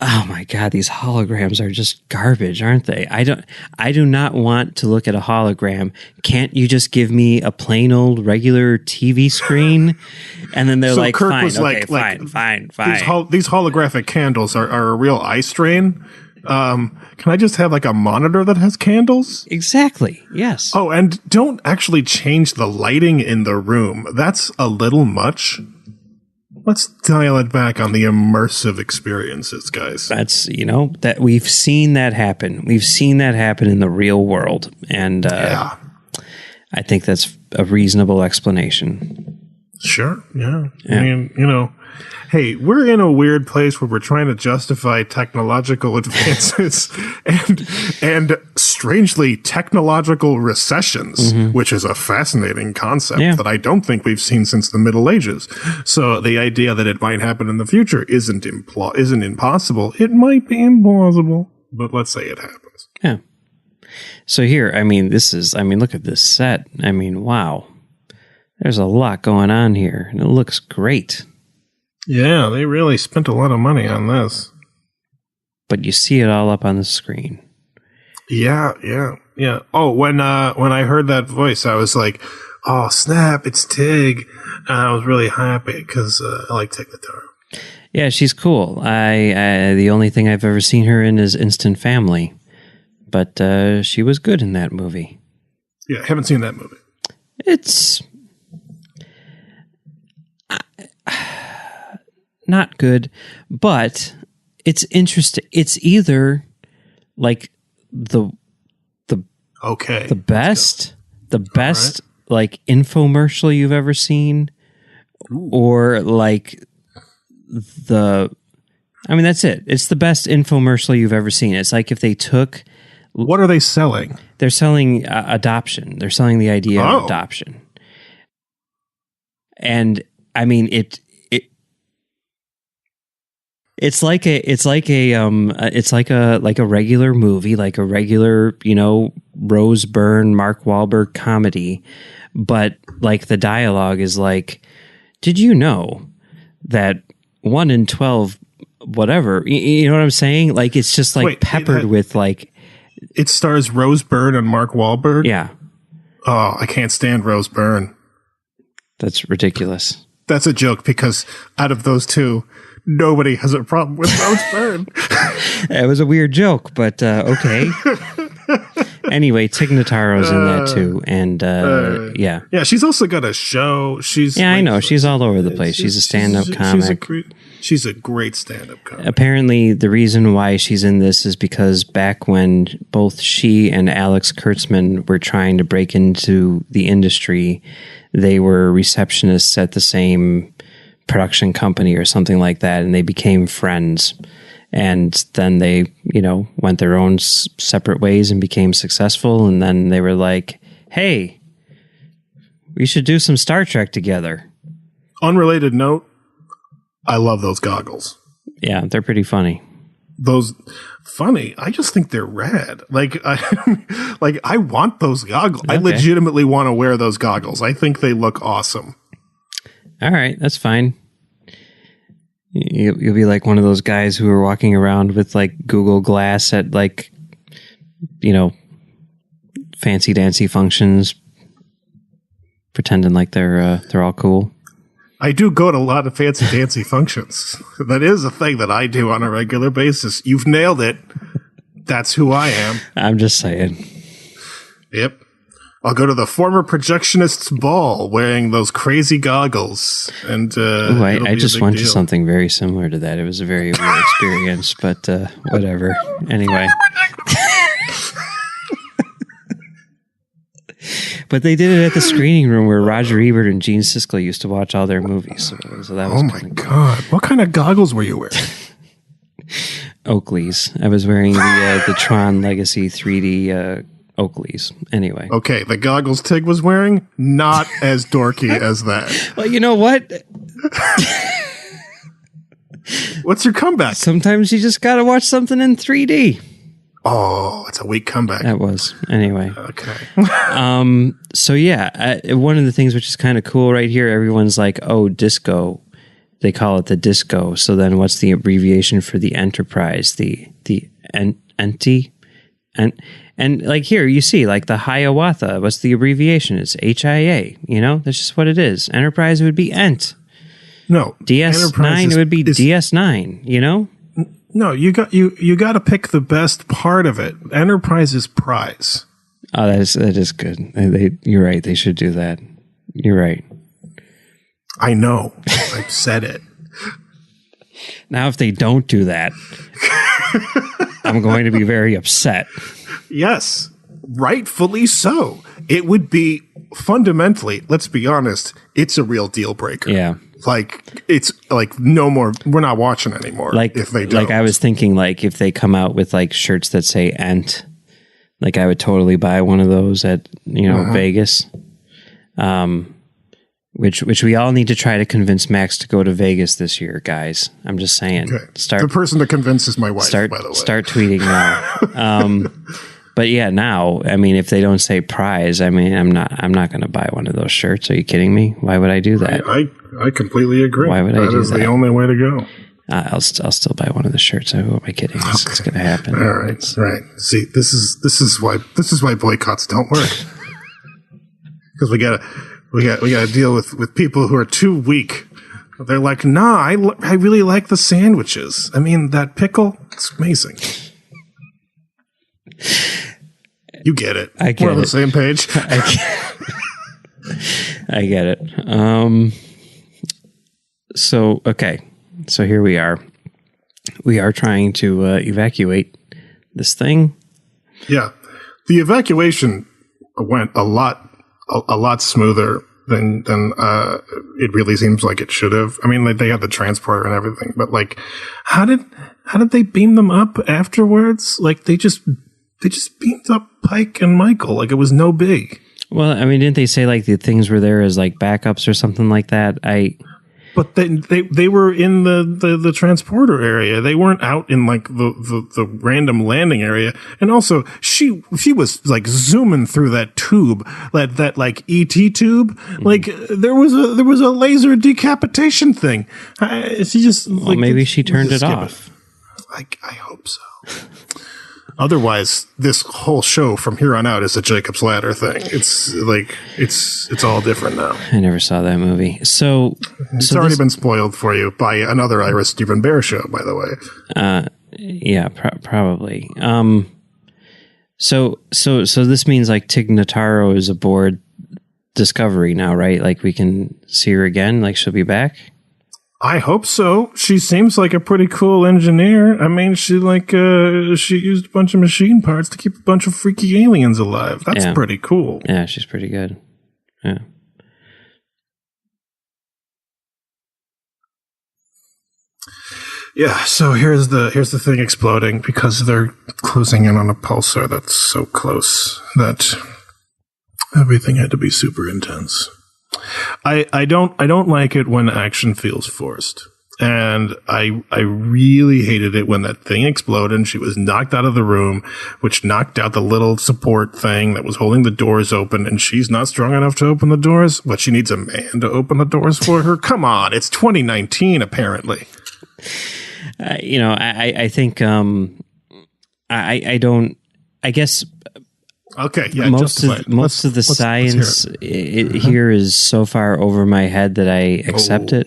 Speaker 1: oh my God, these holograms are just garbage, aren't they? I do not want to look at a hologram. Can't you just give me a plain old regular TV screen? And then they're
Speaker 4: So
Speaker 1: like,
Speaker 4: Kirk
Speaker 1: fine,
Speaker 4: was
Speaker 1: okay,
Speaker 4: like,
Speaker 1: fine.
Speaker 4: These holographic candles are a real eye strain. Can I just have a monitor that has candles?
Speaker 1: Exactly. Yes.
Speaker 4: Oh, and don't actually change the lighting in the room. That's a little much. Let's dial it back on the immersive experiences, guys.
Speaker 1: That's, that we've seen that happen. We've seen that happen in the real world. And I think that's a reasonable explanation.
Speaker 4: Sure. Yeah. I mean, hey, we're in a weird place where we're trying to justify technological advances and strangely technological recessions, which is a fascinating concept that I don't think we've seen since the Middle Ages. So the idea that it might happen in the future isn't impossible. It might be implausible, but let's say it happens.
Speaker 1: Yeah. So here, look at this set. I mean, wow. There's a lot going on here, and it looks great.
Speaker 4: Yeah, they really spent a lot of money on this.
Speaker 1: But you see it all up on the screen.
Speaker 4: Yeah. Oh, when I heard that voice, I was like, oh, snap, it's Tig. And I was really happy because I like Tig Notaro.
Speaker 1: Yeah, she's cool. I the only thing I've ever seen her in is Instant Family. But she was good in that movie.
Speaker 4: Yeah, I haven't seen that movie.
Speaker 1: It's not good, but it's interesting. It's either the best infomercial you've ever seen, or the I mean, that's it. It's the best infomercial you've ever seen. It's like if they took...
Speaker 4: What are they selling?
Speaker 1: They're selling adoption. They're selling the idea of adoption. And I mean, it's like a regular movie, like a regular, Rose Byrne, Mark Wahlberg comedy. But like the dialogue is like, did you know that 1 in 12, whatever, you know what I'm saying? Like, it's just like peppered with like.
Speaker 4: It stars Rose Byrne and Mark Wahlberg?
Speaker 1: Yeah.
Speaker 4: Oh, I can't stand Rose Byrne.
Speaker 1: That's ridiculous.
Speaker 4: That's a joke because out of those two, nobody has a problem with Rose Byrne.
Speaker 1: It was a weird joke, but okay. Anyway, Tig Notaro's in that too, and yeah.
Speaker 4: Yeah, she's also got a show.
Speaker 1: I know. She's all over the place. She's a stand-up comic.
Speaker 4: She's a great stand-up comic.
Speaker 1: Apparently, the reason why she's in this is because back when both she and Alex Kurtzman were trying to break into the industry, they were receptionists at the same production company or something like that, and they became friends. And then they, went their own separate ways and became successful. And then they were like, hey, we should do some Star Trek together.
Speaker 4: Unrelated note, I love those goggles.
Speaker 1: Yeah, they're pretty funny.
Speaker 4: Funny? I just think they're rad. I want those goggles. Okay. I legitimately want to wear those goggles. I think they look awesome.
Speaker 1: All right, that's fine. You'll be like one of those guys who are walking around with like Google Glass at like, fancy dancy functions, pretending like they're all cool.
Speaker 4: I do go to a lot of fancy dancy functions. That is a thing that I do on a regular basis. You've nailed it. That's who I am.
Speaker 1: I'm just saying.
Speaker 4: Yep. I'll go to the former projectionist's ball wearing those crazy goggles. And
Speaker 1: I just went to something very similar to that. It was a very weird experience, but whatever. Anyway. But they did it at the screening room where Roger Ebert and Gene Siskel used to watch all their movies. So that was
Speaker 4: God. What kind of goggles were you wearing?
Speaker 1: Oakley's. I was wearing the Tron Legacy 3D Oakley's. Anyway.
Speaker 4: Okay, the goggles Tig was wearing, not as dorky as that.
Speaker 1: Well, you know what?
Speaker 4: What's your comeback?
Speaker 1: Sometimes you just got to watch something in 3D.
Speaker 4: Oh, it's a weak comeback.
Speaker 1: That was. Anyway.
Speaker 4: Okay.
Speaker 1: So yeah, one of the things which is kind of cool right here, everyone's like, oh, disco. They call it the disco. So then what's the abbreviation for the Enterprise? The ENTI? And like here, you see, like the Hiawatha, what's the abbreviation? It's HIA, That's just what it is. Enterprise would be ENT.
Speaker 4: No.
Speaker 1: DS9, it would be DS9,
Speaker 4: No, you got to pick the best part of it. Enterprise is prize.
Speaker 1: Oh, that is good. You're right. They should do that. You're right.
Speaker 4: I know. I've said it.
Speaker 1: Now, if they don't do that, I'm going to be very upset.
Speaker 4: Yes, rightfully so. It would be fundamentally, let's be honest, it's a real deal breaker.
Speaker 1: Yeah.
Speaker 4: Like, it's like no more, we're not watching anymore. Like, if they don't.
Speaker 1: Like, I was thinking, like, if they come out with like shirts that say ENT, like, I would totally buy one of those at, Vegas. Which we all need to try to convince Max to go to Vegas this year, guys. I'm just saying. Okay.
Speaker 4: The person to convince is my wife, by the way.
Speaker 1: Start tweeting now. But yeah, now, I mean, if they don't say prize, I mean, I'm not going to buy one of those shirts. Are you kidding me? Why would I do that?
Speaker 4: I completely agree.
Speaker 1: Why would I do that?
Speaker 4: That is the only way to go.
Speaker 1: I'll still buy one of the shirts. Who am I kidding? Okay. It's going to happen.
Speaker 4: All right, right. See, this is why boycotts don't work. Because we gotta deal with people who are too weak. They're like, nah, I really like the sandwiches. I mean, that pickle, it's amazing. You get it.
Speaker 1: I get it.
Speaker 4: We're on the same page.
Speaker 1: I get it. So, okay. So here we are. We are trying to evacuate this thing.
Speaker 4: Yeah. The evacuation went a lot smoother than it really seems like it should have. I mean, like, they had the transporter and everything, but like, how did they beam them up afterwards? Like, they just beamed up Pike and Michael like it was no big.
Speaker 1: Well, I mean, didn't they say like the things were there as like backups or something like that?
Speaker 4: But they were in the transporter area. They weren't out in like the random landing area. And also, she was like zooming through that tube, that like ET tube. Like there was a laser decapitation thing. She just
Speaker 1: maybe she turned it off.
Speaker 4: I hope so. Otherwise, this whole show from here on out is a Jacob's Ladder thing. It's like it's all different now.
Speaker 1: I never saw that movie, so
Speaker 4: it's already been spoiled for you by another Ira Stephen Bear show, by the way.
Speaker 1: Yeah, probably. So this means like Tig Notaro is aboard Discovery now, right? Like we can see her again. Like she'll be back.
Speaker 4: I hope so. She seems like a pretty cool engineer. I mean, she used a bunch of machine parts to keep a bunch of freaky aliens alive. That's pretty cool.
Speaker 1: Yeah, she's pretty good. Yeah.
Speaker 4: Yeah, so here's the thing exploding because they're closing in on a pulsar that's so close that everything had to be super intense. I don't like it when action feels forced. And I really hated it when that thing exploded and she was knocked out of the room, which knocked out the little support thing that was holding the doors open, and she's not strong enough to open the doors, but she needs a man to open the doors for her. Come on, it's 2019 apparently.
Speaker 1: I think I guess.
Speaker 4: Okay, yeah.
Speaker 1: Most of the science here is so far over my head that I accept it.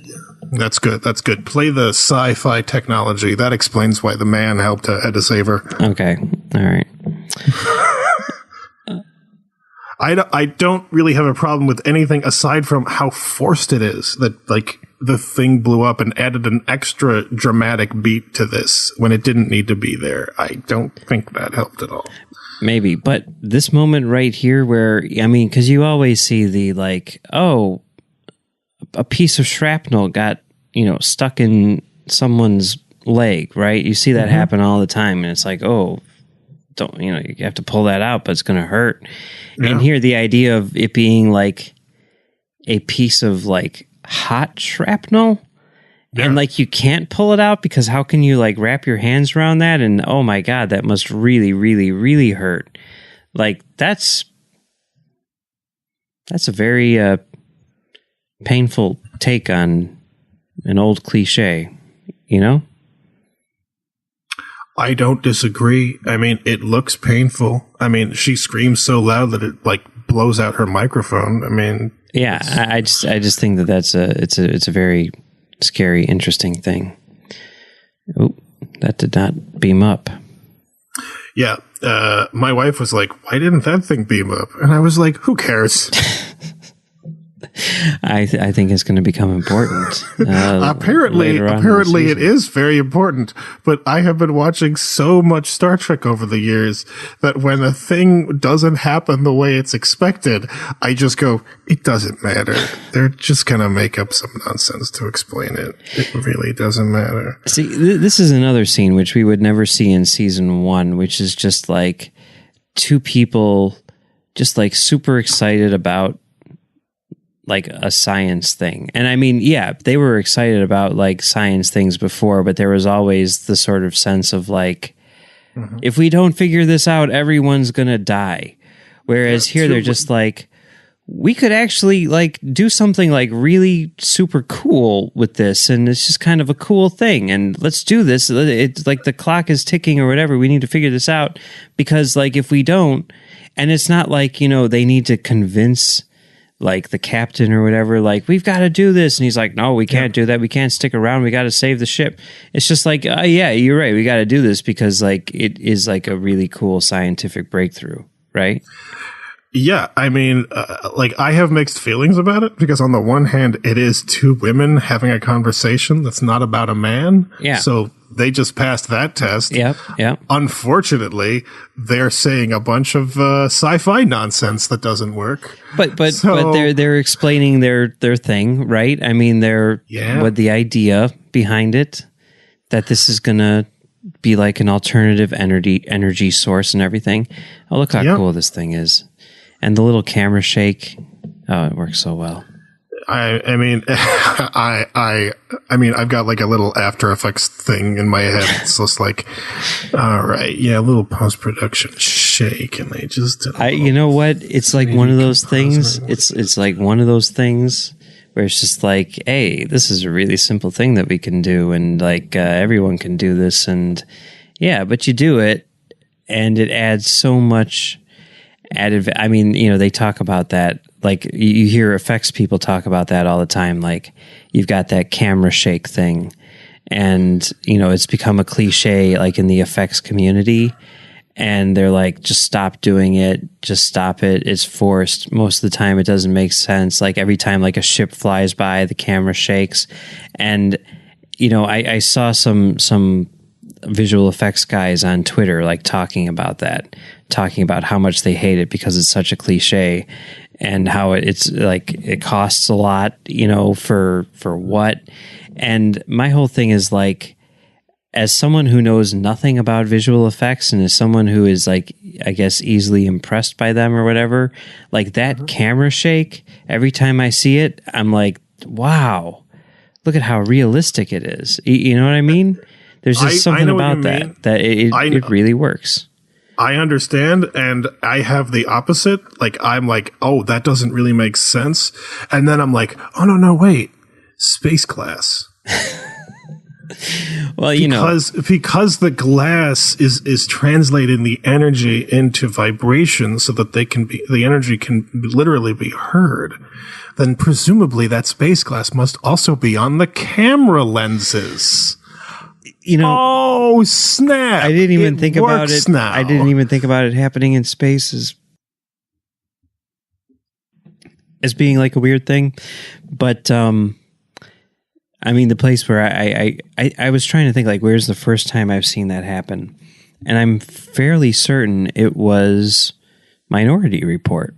Speaker 4: That's good. That's good. Play the sci-fi technology. That explains why the man had to save her.
Speaker 1: Okay. All right.
Speaker 4: I don't really have a problem with anything aside from how forced it is. That like the thing blew up and added an extra dramatic beat to this when it didn't need to be there. I don't think that helped at all.
Speaker 1: Maybe, but this moment right here where, I mean, because you always see the like, oh, a piece of shrapnel got, stuck in someone's leg, right? You see that happen all the time, and it's like, oh, don't, you have to pull that out, but it's going to hurt. Yeah. And here, the idea of it being like a piece of like hot shrapnel. Yeah. And like you can't pull it out because how can you like wrap your hands around that? And oh my God, that must really, really, really hurt. Like that's a very painful take on an old cliche,
Speaker 4: I don't disagree. I mean, it looks painful. I mean, she screams so loud that it like blows out her microphone. I mean,
Speaker 1: yeah, I just think that it's a very scary, interesting thing. Oh, that did not beam up.
Speaker 4: Yeah. My wife was like, why didn't that thing beam up? And I was like, who cares?
Speaker 1: I think it's going to become important.
Speaker 4: Apparently it is very important. But I have been watching so much Star Trek over the years that when a thing doesn't happen the way it's expected, I just go, it doesn't matter. They're just going to make up some nonsense to explain it. It really doesn't matter.
Speaker 1: See, this is another scene which we would never see in season 1, which is just like two people just like super excited about like a science thing. And I mean, yeah, they were excited about like science things before, but there was always the sort of sense of like, if we don't figure this out, everyone's going to die. Whereas here they're just like, we could actually like do something like really super cool with this. And it's just kind of a cool thing. And let's do this. It's like the clock is ticking or whatever. We need to figure this out because like, if we don't, and it's not like, they need to convince like the captain or whatever, like, we've got to do this. And he's like, no, we can't do that. We can't stick around. We got to save the ship. It's just like, yeah, you're right. We got to do this because like it is like a really cool scientific breakthrough, right?
Speaker 4: Yeah. I mean, like I have mixed feelings about it because on the one hand, it is two women having a conversation that's not about a man.
Speaker 1: Yeah.
Speaker 4: So they just passed that test.
Speaker 1: Yep.
Speaker 4: Unfortunately, they're saying a bunch of sci-fi nonsense that doesn't work.
Speaker 1: But they're explaining their thing, right? I mean, what the idea behind it, that this is gonna be like an alternative energy source and everything. Oh, look how cool this thing is, and the little camera shake. Oh, it works so well.
Speaker 4: I mean, I've got like a little After Effects thing in my head. It's just like, all right, a little post-production shake, and they just.
Speaker 1: You know what? It's like one of those things. It's like one of those things where it's just like, hey, this is a really simple thing that we can do, and like everyone can do this, and but you do it, and it adds so much added. I mean, they talk about that. Like you hear effects people talk about that all the time. Like you've got that camera shake thing, and it's become a cliche like in the effects community, and they're like, just stop doing it, just stop it. It's forced. Most of the time it doesn't make sense. Like every time like a ship flies by, the camera shakes. And I saw some visual effects guys on Twitter like talking about how much they hate it because it's such a cliche. And how it's like it costs a lot, for what. And my whole thing is like, as someone who knows nothing about visual effects and as someone who is like, I guess, easily impressed by them or whatever, like that camera shake, every time I see it, I'm like, wow, look at how realistic it is. You know what I mean? There's just something about that it really works.
Speaker 4: I understand, and I have the opposite. Like, I'm like, oh, that doesn't really make sense. And then I'm like, oh, no, wait. Space glass.
Speaker 1: Well,
Speaker 4: because the glass is translating the energy into vibration so that the energy can literally be heard, then presumably that space glass must also be on the camera lenses. Oh snap!
Speaker 1: I didn't even think about it.
Speaker 4: Now.
Speaker 1: I didn't even think about it happening in space as being like a weird thing. But I mean, the place where I was trying to think like, where's the first time I've seen that happen? And I'm fairly certain it was Minority Report,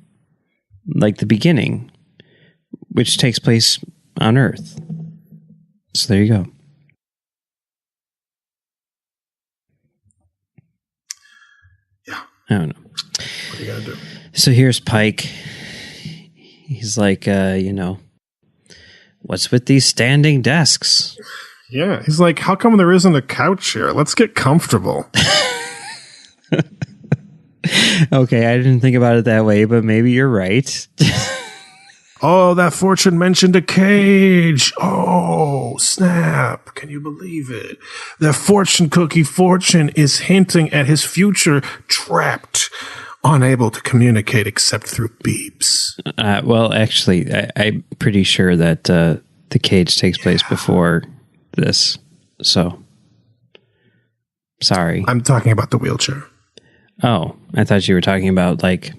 Speaker 1: like the beginning, which takes place on Earth. So there you go. I don't know.
Speaker 4: What are you gonna do?
Speaker 1: So here's Pike. He's like, what's with these standing desks?
Speaker 4: Yeah, he's like, how come there isn't a couch here? Let's get comfortable.
Speaker 1: Okay, I didn't think about it that way, but maybe you're right.
Speaker 4: Oh, that fortune mentioned a cage. Oh, snap. Can you believe it? That fortune cookie Fortune is hinting at his future, trapped, unable to communicate except through beeps.
Speaker 1: Well, actually, I'm pretty sure that the cage takes place before this. So, sorry.
Speaker 4: I'm talking about the wheelchair.
Speaker 1: Oh, I thought you were talking about, like,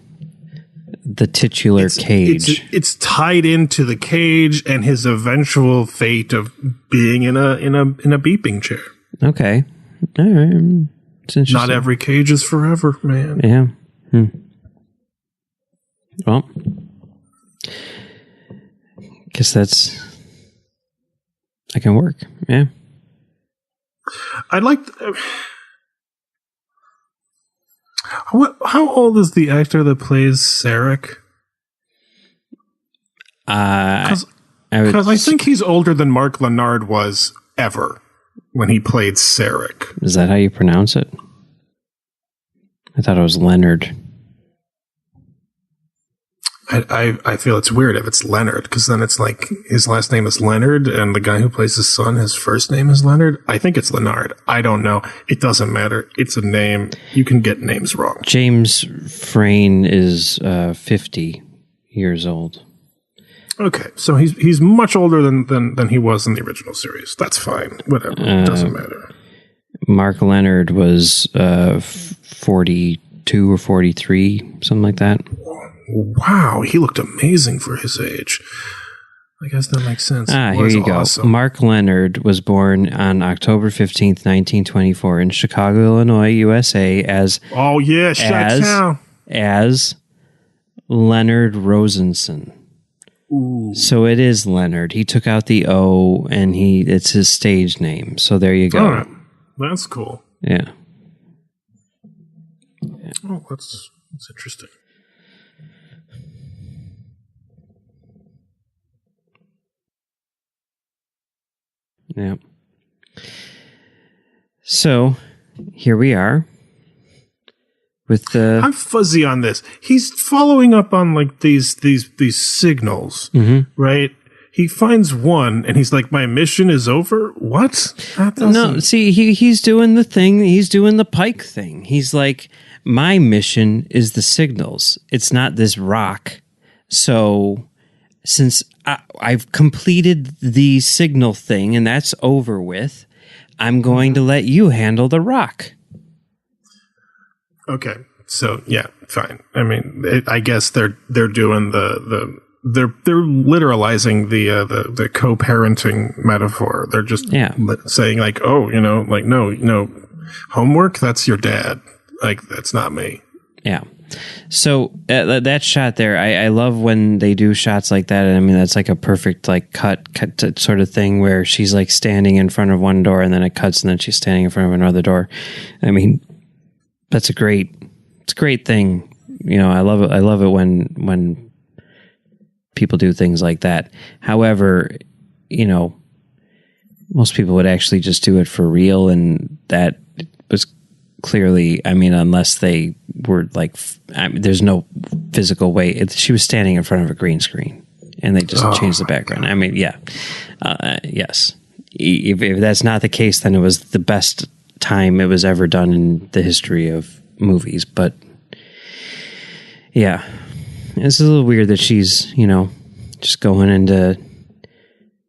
Speaker 1: the titular cage.
Speaker 4: It's tied into the cage and his eventual fate of being in a beeping chair.
Speaker 1: Okay, all right. It's interesting.
Speaker 4: Not every cage is forever, man.
Speaker 1: Yeah. Well, guess that can work. Yeah.
Speaker 4: I'd like. How old is the actor that plays Sarek? Because I think he's older than Mark Lenard was ever when he played Sarek.
Speaker 1: Is that how you pronounce it? I thought it was Leonard.
Speaker 4: I feel it's weird if it's Leonard, because then it's like his last name is Leonard, and the guy who plays his son, his first name is Leonard. I think it's Lenard. I don't know. It doesn't matter. It's a name. You can get names wrong.
Speaker 1: James Frain is 50 years old.
Speaker 4: Okay, so he's much older than he was in the original series. That's fine. Whatever. It doesn't matter.
Speaker 1: Mark Leonard was 42 or 43, something like that.
Speaker 4: Wow, he looked amazing for his age. I guess that makes sense.
Speaker 1: Here you go. Mark Leonard was born on October 15th, 1924 in Chicago, Illinois, USA as as Leonard Rosenson.
Speaker 4: Ooh.
Speaker 1: So it is Leonard. He took out the O and it's his stage name. So there you go.
Speaker 4: All right. That's cool.
Speaker 1: Yeah.
Speaker 4: Oh, that's interesting.
Speaker 1: Yeah. So here we are with the.
Speaker 4: I'm fuzzy on this. He's following up on like these signals, right? He finds one, and he's like, "My mission is over." What?
Speaker 1: No, see, he's doing the thing. He's doing the Pike thing. He's like, "My mission is the signals. It's not this rock." So, since I've completed the signal thing, and that's over with, I'm going to let you handle the rock.
Speaker 4: Okay, so yeah, fine. I mean, I guess they're doing they're literalizing the co-parenting metaphor. They're just saying like, oh, like no, homework, that's your dad. Like, that's not me.
Speaker 1: Yeah. So that shot there, I love when they do shots like that. I mean, that's like a perfect like cut sort of thing where she's like standing in front of one door and then it cuts and then she's standing in front of another door. I mean, it's a great thing. I love it. I love it when people do things like that. However, most people would actually just do it for real, and that was clearly, I mean, unless they were like, there's no physical way. She was standing in front of a green screen, and they just changed the background. I mean, yeah, yes. If that's not the case, then it was the best time it was ever done in the history of movies. But yeah, it's a little weird that she's, just going into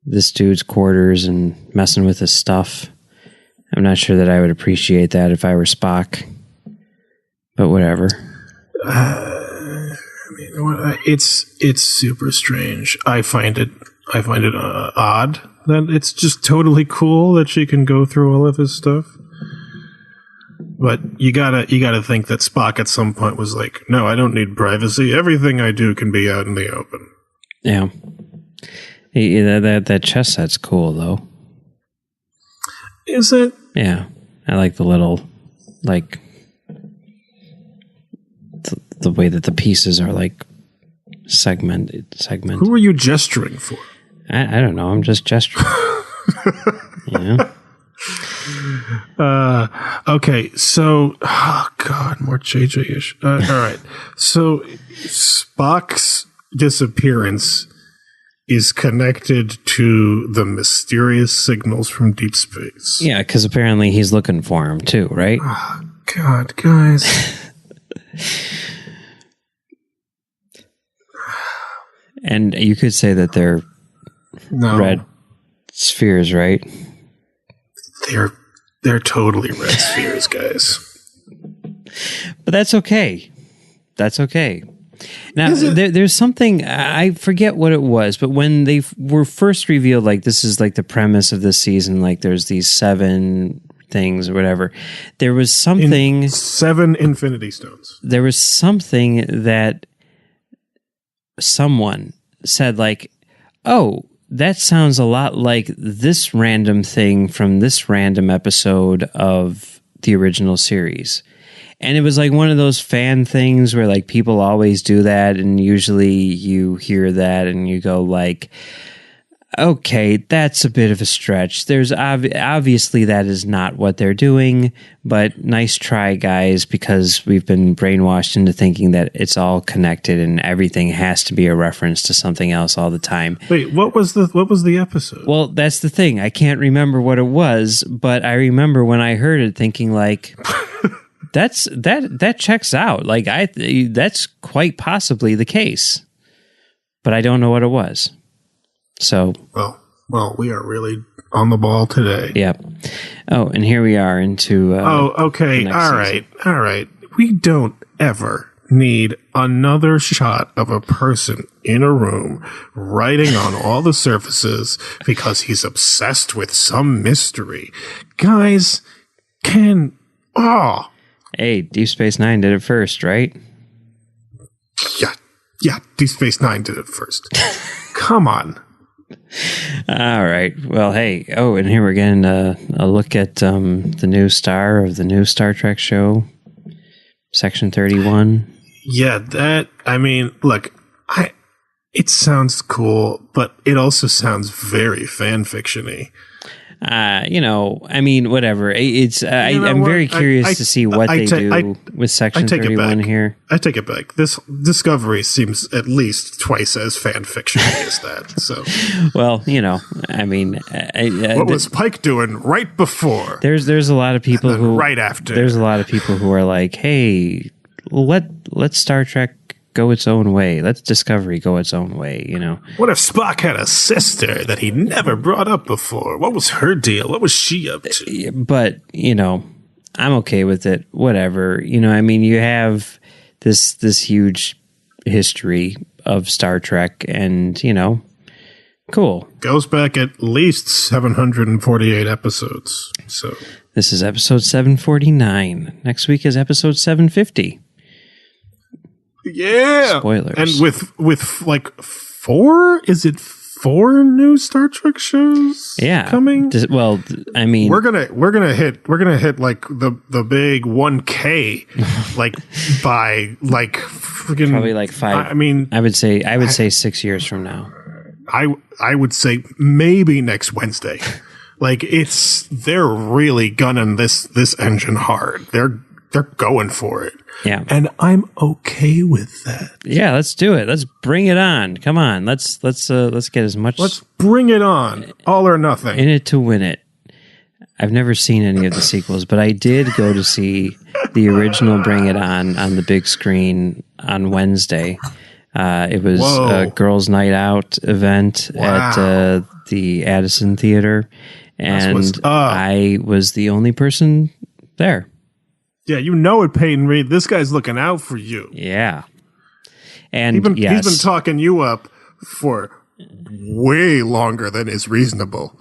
Speaker 1: this dude's quarters and messing with his stuff. I'm not sure that I would appreciate that if I were Spock, but whatever.
Speaker 4: I mean, it's super strange. I find it odd that it's just totally cool that she can go through all of his stuff. But you gotta think that Spock at some point was like, no, I don't need privacy. Everything I do can be out in the open.
Speaker 1: Yeah. That chess set's cool though.
Speaker 4: Is it?
Speaker 1: Yeah. I like the little, like, the way that the pieces are like segmented.
Speaker 4: Who are you gesturing for?
Speaker 1: I don't know. I'm just gesturing. Yeah.
Speaker 4: Okay, so God, more JJ-ish. All right, so Spock's disappearance is connected to the mysterious signals from deep space.
Speaker 1: Yeah, because apparently he's looking for him too, right?
Speaker 4: Oh, God, guys.
Speaker 1: And you could say that they're red spheres, right?
Speaker 4: They're totally red spheres, guys.
Speaker 1: But that's okay. That's okay. Now, there's something, I forget what it was, but when they were first revealed, like, this is like the premise of this season, like, there's these 7 things or whatever, there was something...
Speaker 4: 7 Infinity Stones.
Speaker 1: There was something that someone said, like, oh, that sounds a lot like this random thing from this random episode of the original series. And it was like one of those fan things where like people always do that, and usually you hear that and you go like, okay, that's a bit of a stretch. There's obviously that is not what they're doing, but nice try, guys, because we've been brainwashed into thinking that it's all connected and everything has to be a reference to something else all the time.
Speaker 4: Wait, what was the episode?
Speaker 1: Well, that's the thing. I can't remember what it was, but I remember when I heard it thinking like, that checks out. Like that's quite possibly the case, but I don't know what it was. So
Speaker 4: well, we are really on the ball today.
Speaker 1: Yeah. Oh, and here we are into.
Speaker 4: Okay. All right. We don't ever need another shot of a person in a room writing on all the surfaces because he's obsessed with some mystery. Guys,
Speaker 1: Hey, Deep Space Nine did it first, right?
Speaker 4: Yeah, Deep Space Nine did it first. Come on.
Speaker 1: All right. Well, hey. Oh, and here we're getting a look at the new star of the new Star Trek show, Section 31.
Speaker 4: Yeah, look, it sounds cool, but it also sounds very fan fiction-y.
Speaker 1: Whatever. I'm very curious to see what they do with Section 31 here.
Speaker 4: I take it back. This Discovery seems at least twice as fan fiction as that. So,
Speaker 1: well,
Speaker 4: what was Pike doing right before?
Speaker 1: There's a lot of people who
Speaker 4: right after.
Speaker 1: There's a lot of people who are like, hey, let Star Trek go its own way. Let Discovery go its own way,
Speaker 4: What if Spock had a sister that he never brought up before? What was her deal? What was she up to?
Speaker 1: But, I'm okay with it. Whatever. You have this huge history of Star Trek and, cool.
Speaker 4: Goes back at least 748 episodes. So
Speaker 1: this is episode 749. Next week is episode 750.
Speaker 4: Yeah.
Speaker 1: Spoilers.
Speaker 4: And with like four new Star Trek shows coming?
Speaker 1: We're
Speaker 4: gonna hit like the big 1K like by like freaking
Speaker 1: probably like 5. I would say 6 years from now.
Speaker 4: I would say maybe next Wednesday. Like they're really gunning this engine hard. They're going for it.
Speaker 1: Yeah.
Speaker 4: And I'm okay with that.
Speaker 1: Yeah, let's do it. Let's bring it on. Come on. Let's get as much.
Speaker 4: Let's bring it on. All or nothing.
Speaker 1: In it to win it. I've never seen any of the sequels, but I did go to see the original Bring It On the big screen on Wednesday. It was a girls' night out event at the Addison Theater, and I was the only person there.
Speaker 4: Yeah, it, Peyton Reed. This guy's looking out for you.
Speaker 1: Yeah. And
Speaker 4: he's been talking you up for way longer than is reasonable.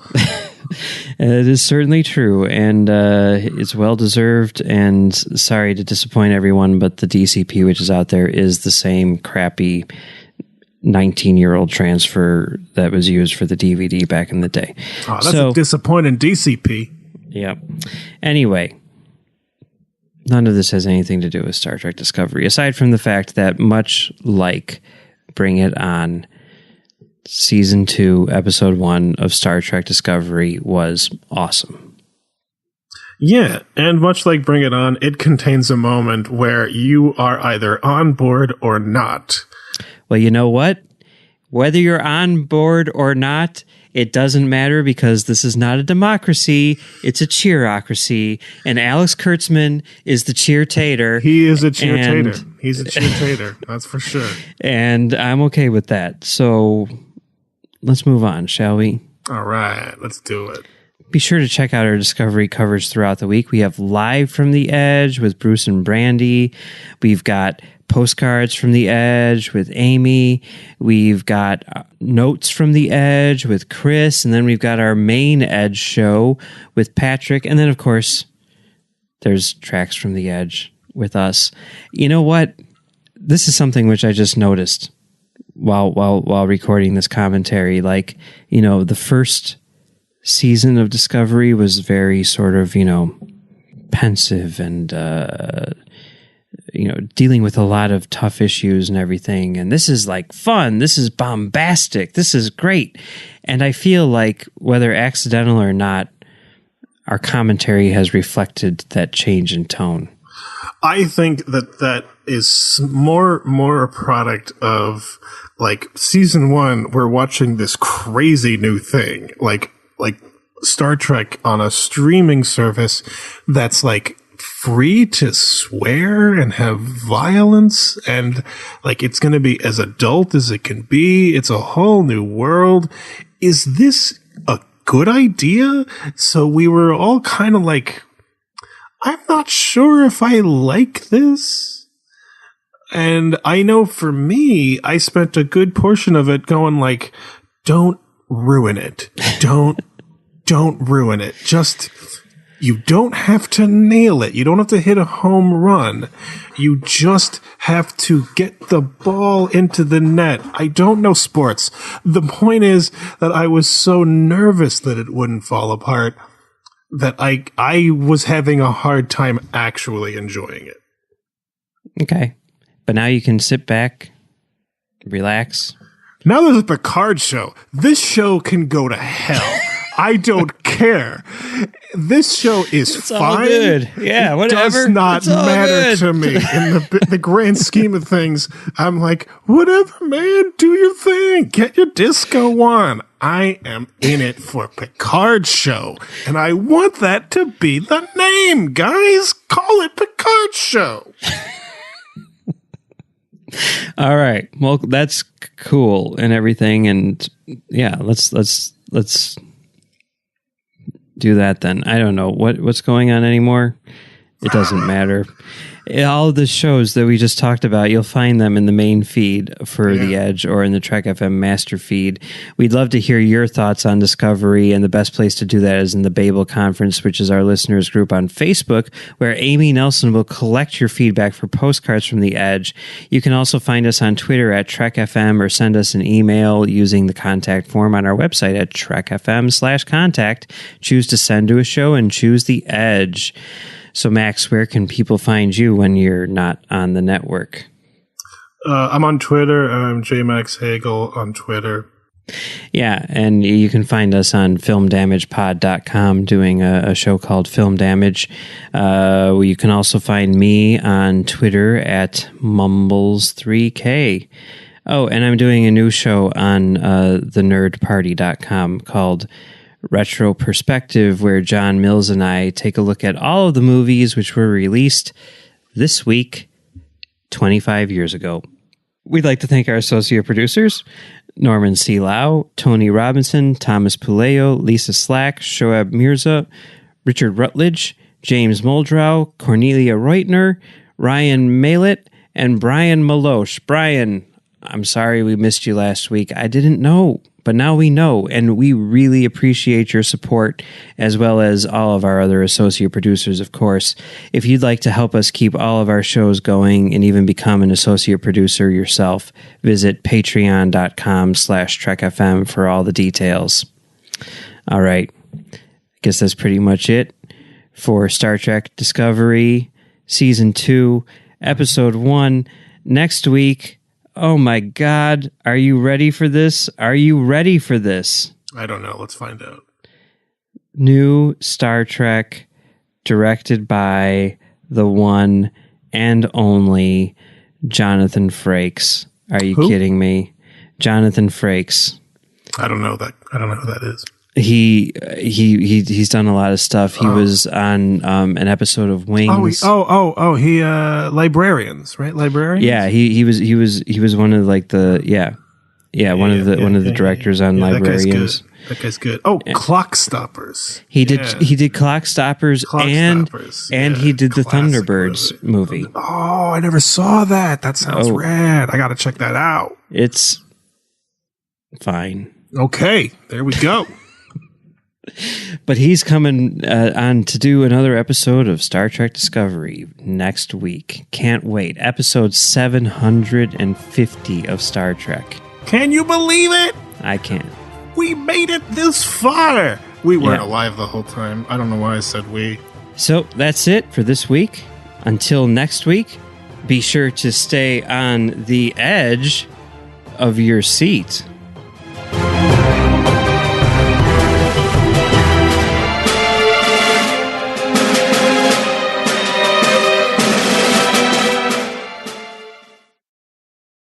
Speaker 1: It is certainly true, and it's well-deserved, and sorry to disappoint everyone, but the DCP, which is out there, is the same crappy 19-year-old transfer that was used for the DVD back in the day.
Speaker 4: Oh, that's a disappointing DCP.
Speaker 1: Yeah. Anyway, none of this has anything to do with Star Trek Discovery, aside from the fact that much like Bring It On, Season 2, Episode 1 of Star Trek Discovery was awesome.
Speaker 4: Yeah, and much like Bring It On, it contains a moment where you are either on board or not.
Speaker 1: Well, you know what? Whether you're on board or not, it doesn't matter because this is not a democracy. It's a cheerocracy. And Alex Kurtzman is the cheer-tater.
Speaker 4: He is a cheer-tater. He's a cheer-tater. That's for sure.
Speaker 1: And I'm okay with that. So let's move on, shall we?
Speaker 4: All right. Let's do it.
Speaker 1: Be sure to check out our Discovery coverage throughout the week. We have Live from the Edge with Bruce and Brandy. We've got Postcards from the Edge with Amy. We've got Notes from the Edge with Chris. And then we've got our main Edge show with Patrick. And then, of course, there's Tracks from the Edge with us. You know what? This is something which I just noticed while recording this commentary. Like, the first season of Discovery was very sort of, pensive and, dealing with a lot of tough issues and everything. And this is like fun. This is bombastic. This is great. And I feel like whether accidental or not, our commentary has reflected that change in tone.
Speaker 4: I think that is more a product of like season 1. We're watching this crazy new thing, like Star Trek on a streaming service that's like free to swear and have violence, and like it's going to be as adult as it can be. It's a whole new world. Is this a good idea? So we were all kind of like, I'm not sure if I like this. And I know for me, I spent a good portion of it going like, don't ruin it. Don't ruin it. Just, you don't have to nail it. You don't have to hit a home run. You just have to get the ball into the net. I don't know sports. The point is that I was so nervous that it wouldn't fall apart that I was having a hard time actually enjoying it.
Speaker 1: Okay. But now you can sit back, relax.
Speaker 4: Now there's a Picard show. This show can go to hell. I don't care. This show is
Speaker 1: It's
Speaker 4: fine.
Speaker 1: all good. Yeah, whatever.
Speaker 4: It does not
Speaker 1: It's all
Speaker 4: matter
Speaker 1: good.
Speaker 4: to me. In the grand scheme of things, I'm like, whatever, man. Do your thing. Get your disco on. I am in it for Picard show. And I want that to be the name, guys. Call it Picard show.
Speaker 1: All right. Well, that's cool and everything. And yeah, let's do that then. I don't know what's going on anymore. It doesn't matter. All of the shows that we just talked about, you'll find them in the main feed for The Edge or in the Trek FM master feed. We'd love to hear your thoughts on Discovery, and the best place to do that is in the Babel Conference, which is our listeners group on Facebook, where Amy Nelson will collect your feedback for postcards from The Edge. You can also find us on Twitter at Trek FM or send us an email using the contact form on our website at trekfm/contact. Choose to send to a show and choose The Edge. So, Max, where can people find you when you're not on the network?
Speaker 4: I'm on Twitter. I'm Max Hegel on Twitter.
Speaker 1: Yeah, and you can find us on filmdamagepod.com doing a show called Film Damage. You can also find me on Twitter at Mumbles3K. Oh, and I'm doing a new show on thenerdparty.com called Retro Perspective, where John Mills and I take a look at all of the movies which were released this week, 25 years ago. We'd like to thank our associate producers, Norman C. Lau, Tony Robinson, Thomas Puleo, Lisa Slack, Shoaib Mirza, Richard Rutledge, James Muldrow, Cornelia Reutner, Ryan Malett, and Brian Maloche. Brian, I'm sorry we missed you last week. I didn't know. But now we know, and we really appreciate your support, as well as all of our other associate producers, of course. If you'd like to help us keep all of our shows going and even become an associate producer yourself, visit patreon.com/trekfm for all the details. All right. I guess that's pretty much it for Star Trek Discovery, Season 2, Episode 1. Next week... Oh my God. Are you ready for this? Are you ready for this?
Speaker 4: I don't know. Let's find out.
Speaker 1: New Star Trek, directed by the one and only Jonathan Frakes. Are you kidding me? Jonathan Frakes.
Speaker 4: I don't know that. I don't know who that is.
Speaker 1: He's done a lot of stuff. He was on an episode of Wings.
Speaker 4: He Librarians, right? Librarians.
Speaker 1: Yeah, he was one of like the one of the directors on Librarians.
Speaker 4: That guy's good. Oh, Clock Stoppers.
Speaker 1: He did Clock Stoppers and he did the Thunderbirds movie.
Speaker 4: Oh, I never saw that. That sounds rad. I got to check that out.
Speaker 1: It's fine.
Speaker 4: Okay, there we go.
Speaker 1: But he's coming on to do another episode of Star Trek Discovery next week. Can't wait. Episode 750 of Star Trek.
Speaker 4: Can you believe it?
Speaker 1: I can't.
Speaker 4: We made it this far. We weren't alive the whole time. I don't know why I said we.
Speaker 1: So that's it for this week. Until next week, be sure to stay on the edge of your seat.